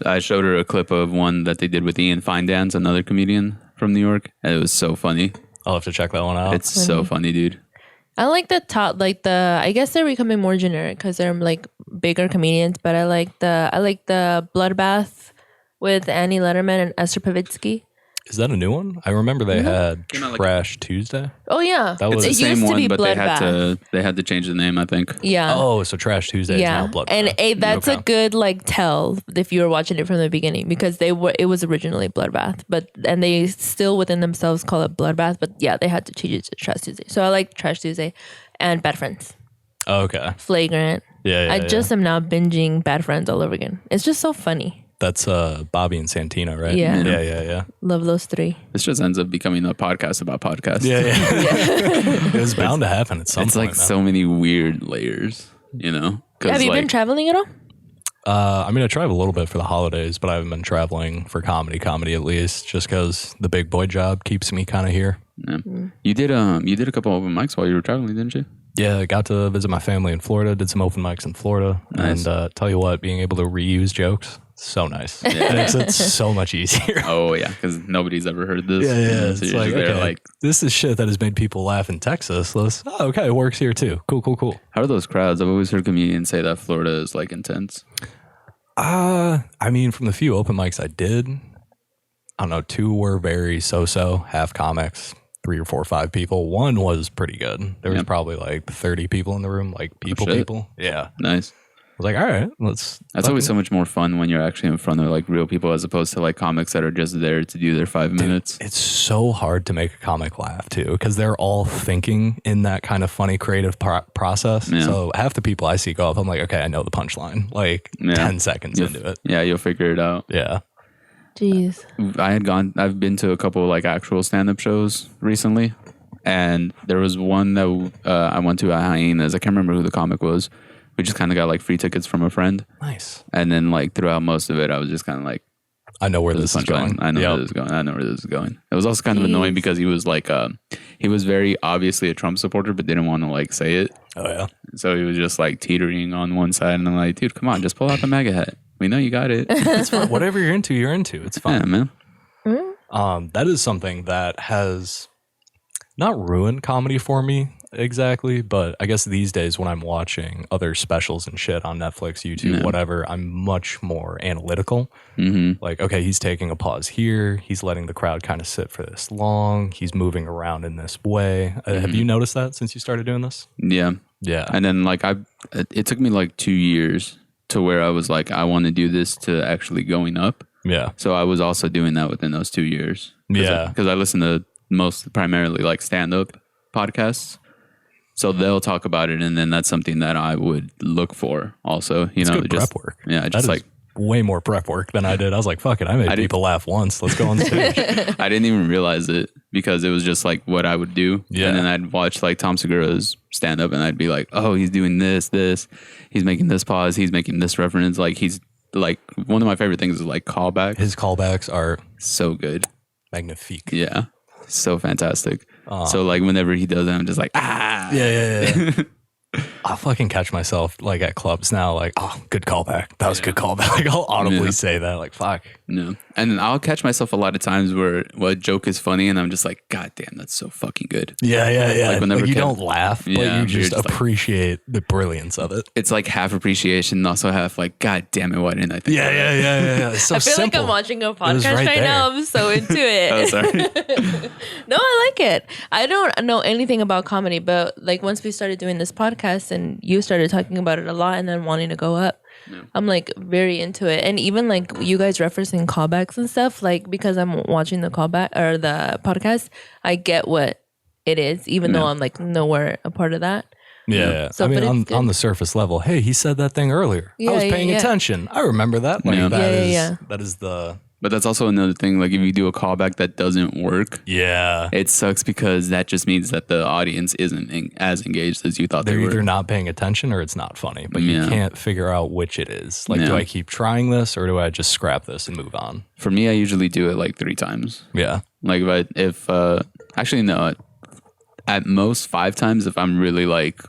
I showed her a clip of one that they did with Ian Findance, another comedian from New York, and it was so funny. I'll have to check that one out. It's so funny, dude. I like I guess they're becoming more generic because they're like bigger comedians, but I like the Bloodbath with Annie Letterman and Esther Pavitsky. Is that a new one? I remember they had Trash Tuesday. Oh yeah, that was the same one, but they had to change the name, I think. Yeah. Oh, so Trash Tuesday is now Bloodbath. And that's a good like tell if you were watching it from the beginning because it was originally Bloodbath, and they still within themselves call it Bloodbath, but yeah, they had to change it to Trash Tuesday. So I like Trash Tuesday and Bad Friends. Oh, okay. Flagrant. Yeah. I just am now binging Bad Friends all over again. It's just so funny. That's Bobby and Santino, right? Yeah. Love those 3. This just ends up becoming a podcast about podcasts. Yeah. It was bound to happen at some point. It's like so many weird layers, Have you been traveling at all? I mean, I travel a little bit for the holidays, but I haven't been traveling for comedy at least, just because the big boy job keeps me kind of here. Yeah. You did a couple open mics while you were traveling, didn't you? Yeah, I got to visit my family in Florida, did some open mics in Florida, nice. And tell you what, being able to reuse jokes, So nice. Yeah. And it's so much easier. Oh, yeah, because nobody's ever heard this. Yeah. So it's like, okay, like, this is shit that has made people laugh in Texas. Okay, it works here too. Cool. How are those crowds? I've always heard comedians say that Florida is like intense. I mean, from the few open mics I did, I don't know, 2 were very so-so, half comics, 3 or 4 or 5 people. 1 was pretty good. There was probably like 30 people in the room, like people. Yeah. Nice. I was like, all right, let's. That's always so much more fun when you're actually in front of like real people as opposed to like comics that are just there to do their 5 minutes. It's so hard to make a comic laugh too because they're all thinking in that kind of funny creative process. Yeah. So half the people I see go up, I'm like, okay, I know the punchline. Like 10 seconds into it. Yeah, you'll figure it out. Yeah. Jeez. I've been to a couple like actual stand-up shows recently, and there was one that I went to at Hyenas. I can't remember who the comic was. We just kind of got like free tickets from a friend. Nice. And then like throughout most of it, I was just kind of like, I know where this is going. I know where this is going. I know where this is going. It was also kind of annoying because he was like, he was very obviously a Trump supporter, but didn't want to like say it. Oh yeah. So he was just like teetering on one side, and I'm like, dude, come on, just pull out the MAGA hat. We know you got it. It's fine. Whatever you're into, you're into. It's fine. Yeah, man. That is something that has not ruined comedy for me exactly, but I guess these days when I'm watching other specials and shit on Netflix, YouTube, whatever, I'm much more analytical. Mm-hmm. Like, okay, he's taking a pause here. He's letting the crowd kind of sit for this long. He's moving around in this way. Have you noticed that since you started doing this? Yeah. Yeah. And then like it took me like 2 years to where I was like, I want to do this to actually going up. Yeah. So I was also doing that within those 2 years. Yeah. Because I listen to primarily like stand-up podcasts. So they'll talk about it, and then that's something that I would look for also. You know, good just prep work. Yeah, just like way more prep work than I did. I was like, fuck it, I made people laugh once. Let's go on stage. I didn't even realize it because it was just like what I would do. Yeah. And then I'd watch like Tom Segura's stand up, and I'd be like, oh, he's doing this. He's making this pause. He's making this reference. Like he's like, one of my favorite things is like callbacks. His callbacks are so good. Magnifique. Yeah. So fantastic. So like whenever he does it, I'm just like, ah. Yeah. I'll fucking catch myself like at clubs now, like, oh, good callback. That was a good callback. Like I'll audibly say that, like, fuck. No. And I'll catch myself a lot of times where a joke is funny and I'm just like, God damn, that's so fucking good. Yeah. Like whenever you don't laugh, but you just appreciate the brilliance of it. It's like half appreciation and also half like, God damn it, why didn't I think of that? Yeah. It's so I feel simple. like I'm watching a podcast right now. I'm so into it. Oh, sorry. No, I like it. I don't know anything about comedy, but like once we started doing this podcast and you started talking about it a lot and then wanting to go up, I'm like very into it. And even like you guys referencing callbacks and stuff, like because I'm watching the callback or the podcast, I get what it is, even though I'm like nowhere a part of that. Yeah. So, I mean, on the surface level, hey, he said that thing earlier. I was paying attention. I remember that. Like, that is the... But that's also another thing. Like if you do a callback that doesn't work, it sucks because that just means that the audience isn't as engaged as you thought they were. They're either not paying attention or it's not funny, but you can't figure out which it is. Like, do I keep trying this or do I just scrap this and move on? For me, I usually do it like 3 times. Yeah. Like actually no, at most 5 times if I'm really like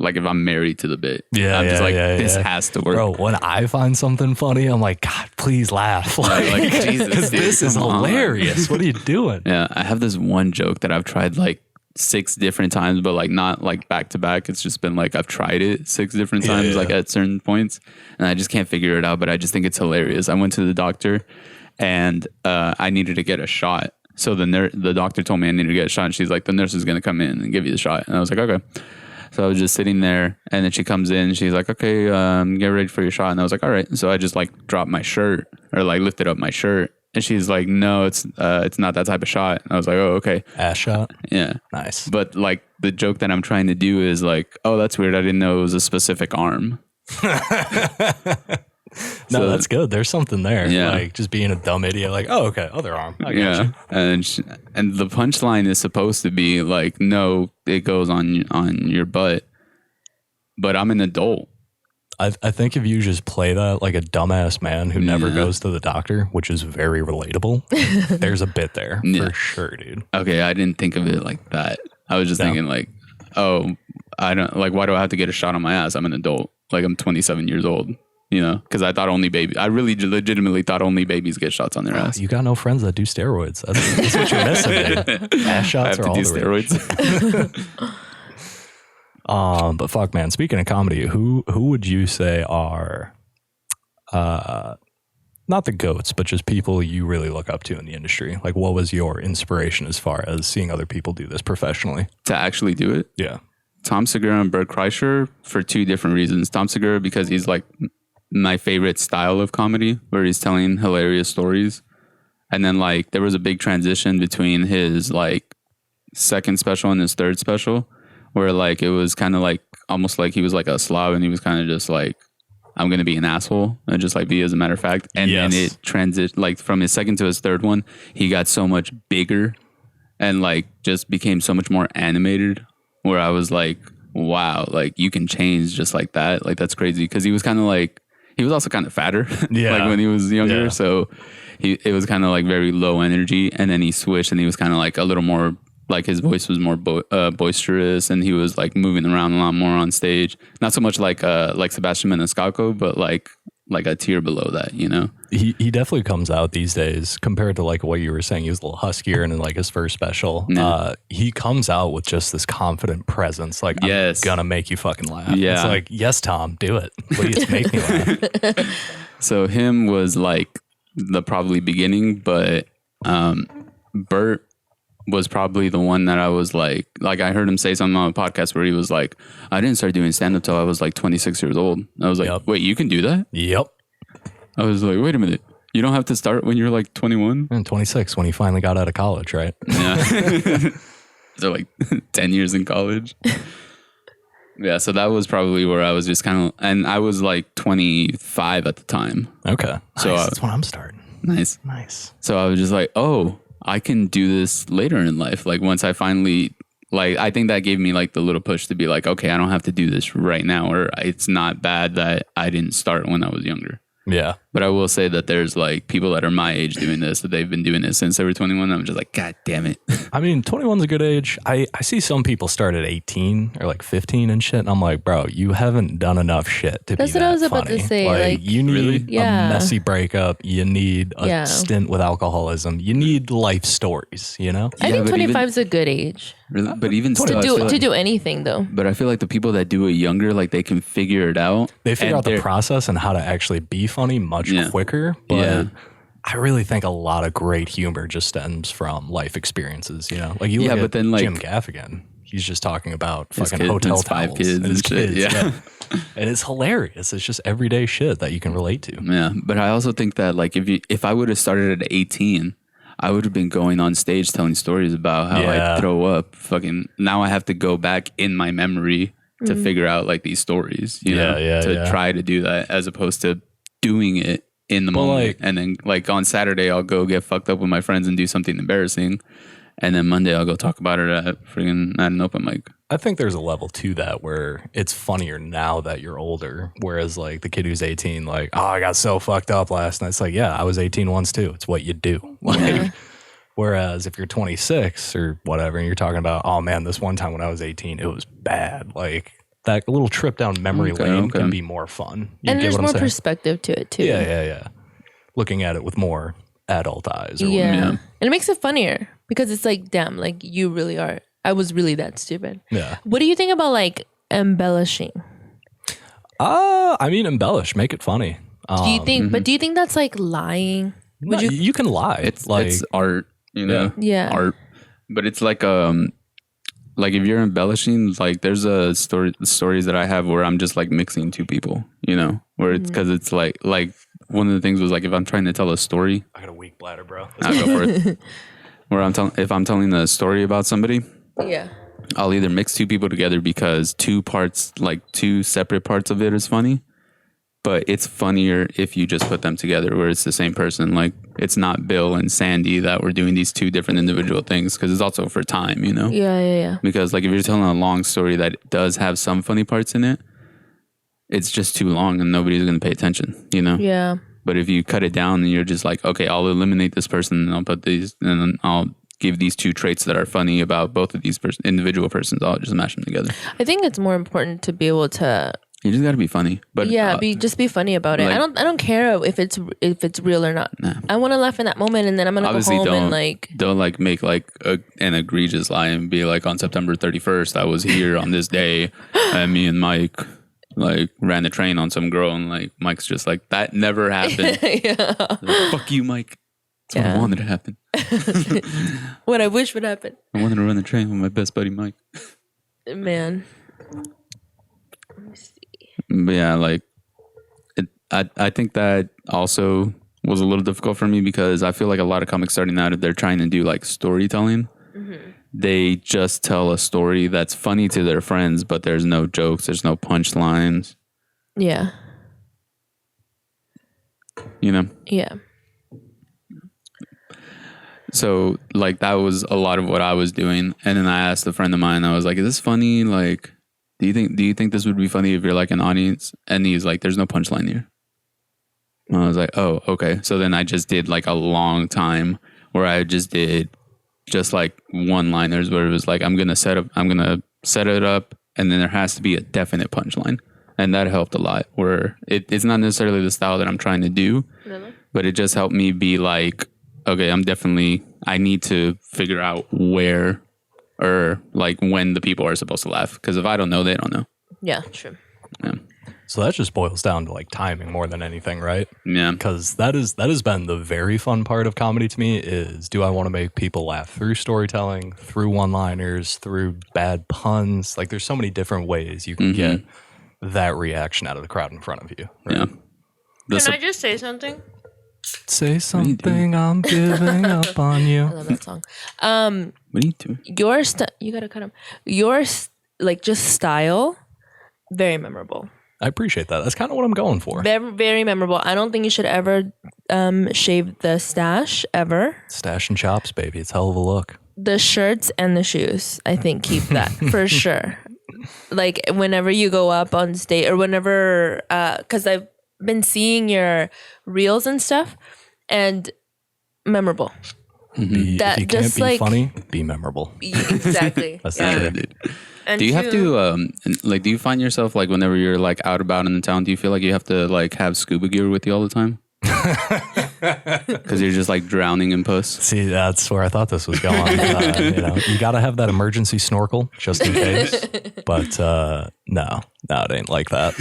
if I'm married to the bit. I'm just like, this has to work. Bro, when I find something funny, I'm like, God, please laugh. Like Jesus, this is hilarious. What are you doing? Yeah, I have this one joke that I've tried like 6 different times, but like not like back to back. It's just been like I've tried it 6 different times, like at certain points, and I just can't figure it out, but I just think it's hilarious. I went to the doctor and I needed to get a shot. So the doctor told me I needed to get a shot, and she's like, the nurse is going to come in and give you the shot. And I was like, okay. So I was just sitting there, and then she comes in. She's like, okay, get ready for your shot. And I was like, all right. So I just like dropped my shirt or like lifted up my shirt. And she's like, no, it's not that type of shot. And I was like, oh, okay. Ass shot? Yeah. Nice. But like the joke that I'm trying to do is like, oh, that's weird. I didn't know it was a specific arm. No, that's good. There's something there. Yeah. Like just being a dumb idiot. Like, oh, okay, other arm. I got you. And the punchline is supposed to be like, no, it goes on your butt. But I'm an adult. I think if you just play that like a dumbass man who never goes to the doctor, which is very relatable, there's a bit there for sure, dude. Okay, I didn't think of it like that. I was just thinking like, oh, I don't like. Why do I have to get a shot on my ass? I'm an adult. Like I'm 27 years old. you know, because I really legitimately thought only babies get shots on their ass. You got no friends that do steroids. That's what you're missing, dude. Ass shots are all the steroids. But fuck, man. Speaking of comedy, who would you say are, not the GOATs, but just people you really look up to in the industry? Like, what was your inspiration as far as seeing other people do this professionally? To actually do it? Yeah. Tom Segura and Bert Kreischer for two different reasons. Tom Segura, because he's like my favorite style of comedy, where he's telling hilarious stories. And then like there was a big transition between his like second special and his third special, where like it was kind of like almost like he was like a slob, and he was kind of just like, I'm going to be an asshole and just like be as a matter of fact. And then it transitioned, like from his second to his third one, he got so much bigger and like just became so much more animated, where I was like, wow, like you can change just like that. Like that's crazy. Cause he was kind of like, he was also kind of fatter like when he was younger. So it was kind of like very low energy. And then he switched and he was kind of like a little more, like his voice was more boisterous, and he was like moving around a lot more on stage. Not so much like Sebastian Maniscalco, but like a tier below that, you know? He definitely comes out these days compared to like what you were saying. He was a little huskier and in like his first special. He comes out with just this confident presence. Like, I'm gonna make you fucking laugh. Yeah. It's like, yes, Tom, do it. Please make me laugh. So him was like the probably beginning, but Bert was probably the one that I was like I heard him say something on a podcast where he was like, I didn't start doing stand-up till I was like 26 years old. I was like, wait, you can do that? Yep. I was like, wait a minute. You don't have to start when you're like 21? And 26 when he finally got out of college, right? Yeah. So like 10 years in college. Yeah, so that was probably where I was just kind of, and I was like 25 at the time. Okay. So nice. That's when I'm starting. Nice. So I was just like, oh, I can do this later in life. Like once I finally, like, I think that gave me like the little push to be like, okay, I don't have to do this right now, or it's not bad that I didn't start when I was younger. Yeah. But I will say that there's like people that are my age doing this, that they've been doing this since they were 21. I'm just like, God damn it. I mean, 21's a good age. I see some people start at 18 or like 15 and shit. And I'm like, bro, you haven't done enough shit to That's be what that I was funny. about to say. Like you need a messy breakup. You need a stint with alcoholism. You need life stories, you know? I think 25 is a good age. Really? But even still, to do anything though. But I feel like the people that do it younger, like they can figure it out. They figure out the process and how to actually be funny much quicker. But I really think a lot of great humor just stems from life experiences, you know? Like you look at then, like, Jim Gaffigan. He's just talking about fucking hotel towels 5 kids and his kids. Yeah. And it's hilarious. It's just everyday shit that you can relate to. Yeah. But I also think that like if I would have started at 18, I would have been going on stage telling stories about how I throw up. Fucking now I have to go back in my memory to figure out like these stories, you know, to try to do that, as opposed to doing it in the moment. Like, and then like on Saturday, I'll go get fucked up with my friends and do something embarrassing. And then Monday I'll go talk about it at an open mic. I think there's a level to that where it's funnier now that you're older. Whereas like the kid who's 18, like, oh, I got so fucked up last night. It's like, yeah, I was 18 once too. It's what you do. Like, whereas if you're 26 or whatever, and you're talking about, oh man, this one time when I was 18, it was bad. Like that little trip down memory lane can be more fun. And there's more perspective to it too. Yeah. Looking at it with more adult eyes. Or and it makes it funnier because it's like, damn, like you really are. I was really that stupid. Yeah. What do you think about like embellishing? I mean, embellish, make it funny. Do you think? But do you think that's like lying? You can lie. It's art, you know. Yeah. Art, but it's like if you're embellishing, like there's stories that I have where I'm just like mixing two people, you know, where it's because it's like one of the things was like if I'm trying to tell a story. I got a weak bladder, bro. I'll go for it. Where if I'm telling a story about somebody, I'll either mix two people together because two separate parts of it is funny, but it's funnier if you just put them together where it's the same person. Like it's not Bill and Sandy that we're doing these two different individual things, because it's also for time, you know? Yeah. Because like if you're telling a long story that does have some funny parts in it, it's just too long and nobody's going to pay attention, you know? Yeah. But if you cut it down and you're just like, okay, I'll eliminate this person and I'll put these, and then I'll give these two traits that are funny about both of these individual persons, I'll just mash them together. I think it's more important to be able to You just got to be funny. But yeah, just be funny about it. I don't care if it's real or not. Nah. I want to laugh in that moment, and then I'm gonna go home and don't like make like an egregious lie and be like, on September 31st, I was here on this day, and me and Mike like ran a train on some girl, and like Mike's just like, that never happened. Like, fuck you, Mike. That's what I wanted to happen. What I wish would happen. I wanted to run the train with my best buddy Mike. Man. Let me see. But yeah, like I think that also was a little difficult for me because I feel like a lot of comics starting out, if they're trying to do like storytelling, they just tell a story that's funny to their friends, but there's no jokes, there's no punchlines. Yeah. You know? Yeah. So like that was a lot of what I was doing. And then I asked a friend of mine, I was like, is this funny? Like, do you think this would be funny if you're like an audience? And he's like, there's no punchline here. And I was like, oh, okay. So then I just did like a long time where I just did just like one-liners where it was like, I'm gonna set it up, and then there has to be a definite punchline. And that helped a lot, where it's not necessarily the style that I'm trying to do, but it just helped me be like, okay, I need to figure out where or like when the people are supposed to laugh. Because if I don't know, they don't know. Yeah, true. Yeah. So that just boils down to like timing more than anything, right? Yeah. Because that has been the very fun part of comedy to me is, do I want to make people laugh through storytelling, through one-liners, through bad puns? Like there's so many different ways you can get that reaction out of the crowd in front of you. Right? Yeah. Can I just say something? Say something, I'm giving up on you. I love that song. What are you doing? You gotta cut him. Your like just style, very memorable. I appreciate that. That's kind of what I'm going for. Very, very memorable. I don't think you should ever shave the stash ever. Stash and chops, baby. It's a hell of a look. The shirts and the shoes, I think, keep that for sure. Like whenever you go up on stage or whenever, because I've been seeing your reels and stuff, and memorable. If you can't be funny, be memorable. Exactly. That's the trick. And do you have to like? Do you find yourself like whenever you're like out about in the town? Do you feel like you have to like have scuba gear with you all the time? Because you're just like drowning in puss. See, that's where I thought this was going. You got to have that emergency snorkel just in case. But no, it ain't like that.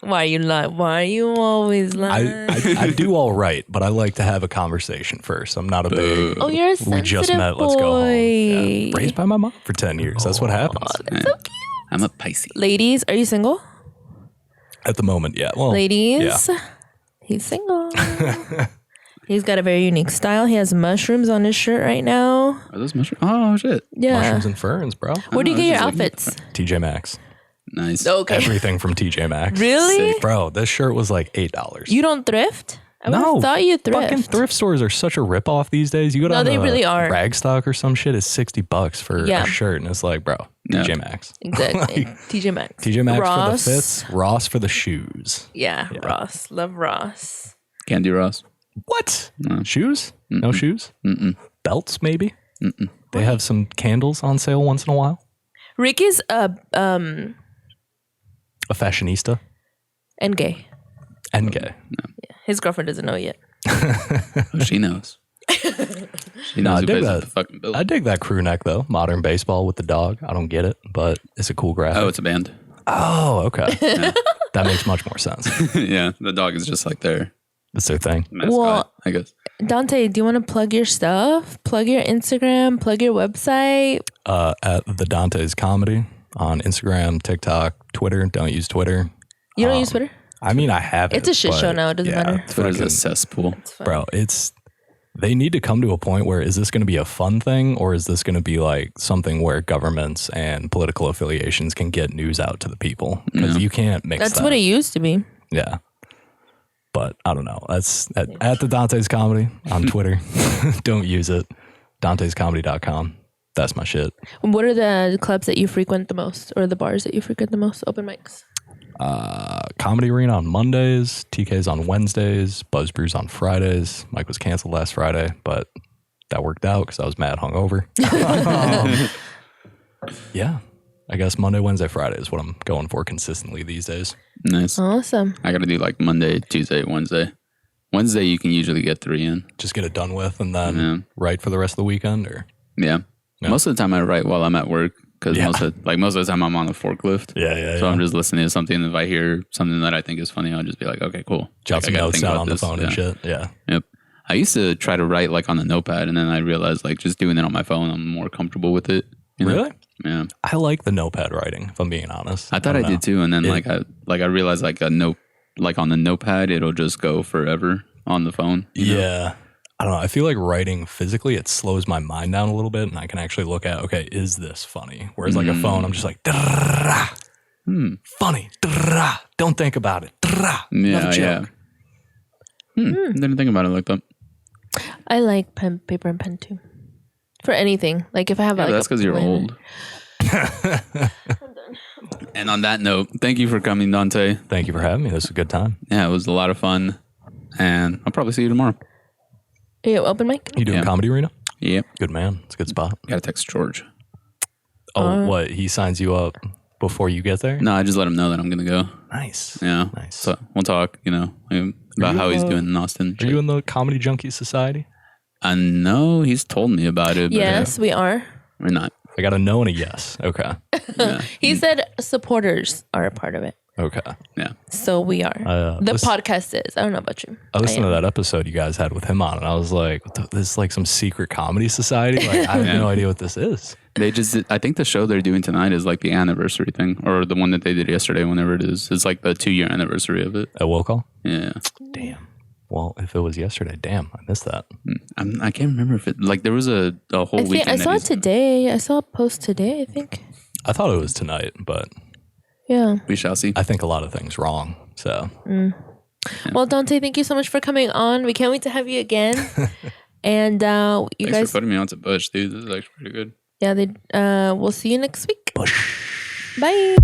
Why you lie? Why you always lying? I do all right, but I like to have a conversation first. I'm not a big. Oh, you're a sensitive we just met. boy. Let's go home. Yeah. Raised by my mom for 10 years. That's what happens. That's so cute. I'm a Pisces. Ladies, are you single? At the moment, yeah. Well, ladies, he's single. He's got a very unique style. He has mushrooms on his shirt right now. Are those mushrooms? Oh shit! Yeah, mushrooms and ferns, bro. Where do you get your outfits? TJ Maxx. Nice. Okay. Everything from TJ Maxx. Really? Sick. Bro, this shirt was like $8. You don't thrift? I would have thought you thrift. Fucking thrift stores are such a ripoff these days. You go down they really are. Ragstock or some shit is $60 for a shirt, and it's like, bro, TJ Maxx. Exactly. TJ Maxx. TJ Maxx Ross. for the fits, Ross for the shoes. Yeah, Ross. Love Ross. Can't do Ross. What? No. Shoes? Mm-mm. No shoes? Mm-mm. Belts, maybe? Mm-mm. They have some candles on sale once in a while. Ricky's a fashionista. And gay. And gay. No. Yeah. His girlfriend doesn't know yet. She knows. She knows who pays the fucking bill. I dig that crew neck though. Modern baseball with the dog. I don't get it, but it's a cool graphic. Oh, it's a band. Oh, okay. Yeah. That makes much more sense. Yeah, the dog is just like It's their thing. Mascot, I guess. Dante, do you want to plug your stuff? Plug your Instagram, plug your website? At the Dante's Comedy on Instagram, TikTok, Twitter. Don't use Twitter. You don't use Twitter? I mean, I have it. It's a shit show now. It doesn't matter. Twitter's a cesspool. Bro, they need to come to a point where, is this going to be a fun thing, or is this going to be like something where governments and political affiliations can get news out to the people? Because you can't mix That's what it used to be. Yeah. But I don't know. That's at the Dante's Comedy on Twitter. Don't use it. Dante'sComedy.com. That's my shit. What are the clubs that you frequent the most, or the bars that you frequent the most? Open mics. Comedy Arena on Mondays, TK's on Wednesdays, Buzz Brews on Fridays. Mike was canceled last Friday, but that worked out because I was mad hungover. Yeah. I guess Monday, Wednesday, Friday is what I'm going for consistently these days. Nice. Awesome. I got to do like Monday, Tuesday, Wednesday. Wednesday, you can usually get 3 in. Just get it done with and then write for the rest of the weekend, or yeah. Most of the time I write while I'm at work because most of the time I'm on the forklift. So I'm just listening to something. If I hear something that I think is funny, I'll just be like, okay, cool. Jot some notes down on the phone and shit. Yeah. Yep. I used to try to write like on the notepad, and then I realized like just doing it on my phone, I'm more comfortable with it. Really? Yeah. I like the notepad writing, if I'm being honest. I thought I did too, and then I realized like on the notepad it'll just go forever on the phone. Yeah. I don't know. I feel like writing physically, it slows my mind down a little bit, and I can actually look at, okay, is this funny? Whereas like a phone, I'm just like, funny. Don't think about it. Another joke. Didn't think about it like that. I like paper and pen too. For anything. Like if I have that's because you're old. And on that note, thank you for coming, Dante. Thank you for having me. This was a good time. Yeah, it was a lot of fun. And I'll probably see you tomorrow. Yeah, open mic? You doing Comedy Arena? Yep. Good man. It's a good spot. Gotta text George. Oh, what? He signs you up before you get there? No, I just let him know that I'm gonna go. Nice. Yeah. Nice. So we'll talk, about how he's doing in Austin. Are you in the Comedy Junkie Society? I know he's told me about it. But yes, we are. We're not. I got a no and a yes. Okay. Yeah. He said supporters are a part of it. Okay. Yeah. So we are. The podcast is. I don't know about you. I listened to that episode you guys had with him on, and I was like, this is like some secret comedy society? Like, I have no idea what this is. I think the show they're doing tonight is like the anniversary thing, or the one that they did yesterday, whenever it is. It's like the 2-year anniversary of it. At Will Call? Yeah. Damn. Well, if it was yesterday, damn, I missed that. I can't remember if it, like, there was a whole weekend. I saw it today. I saw a post today, I think. I thought it was tonight, but yeah, we shall see. I think a lot of things wrong, so. Yeah. Well, Dante, thank you so much for coming on. We can't wait to have you again. And you Thanks guys for putting me on to Bush, dude. This is actually pretty good. Yeah, we'll see you next week. Bush. Bye.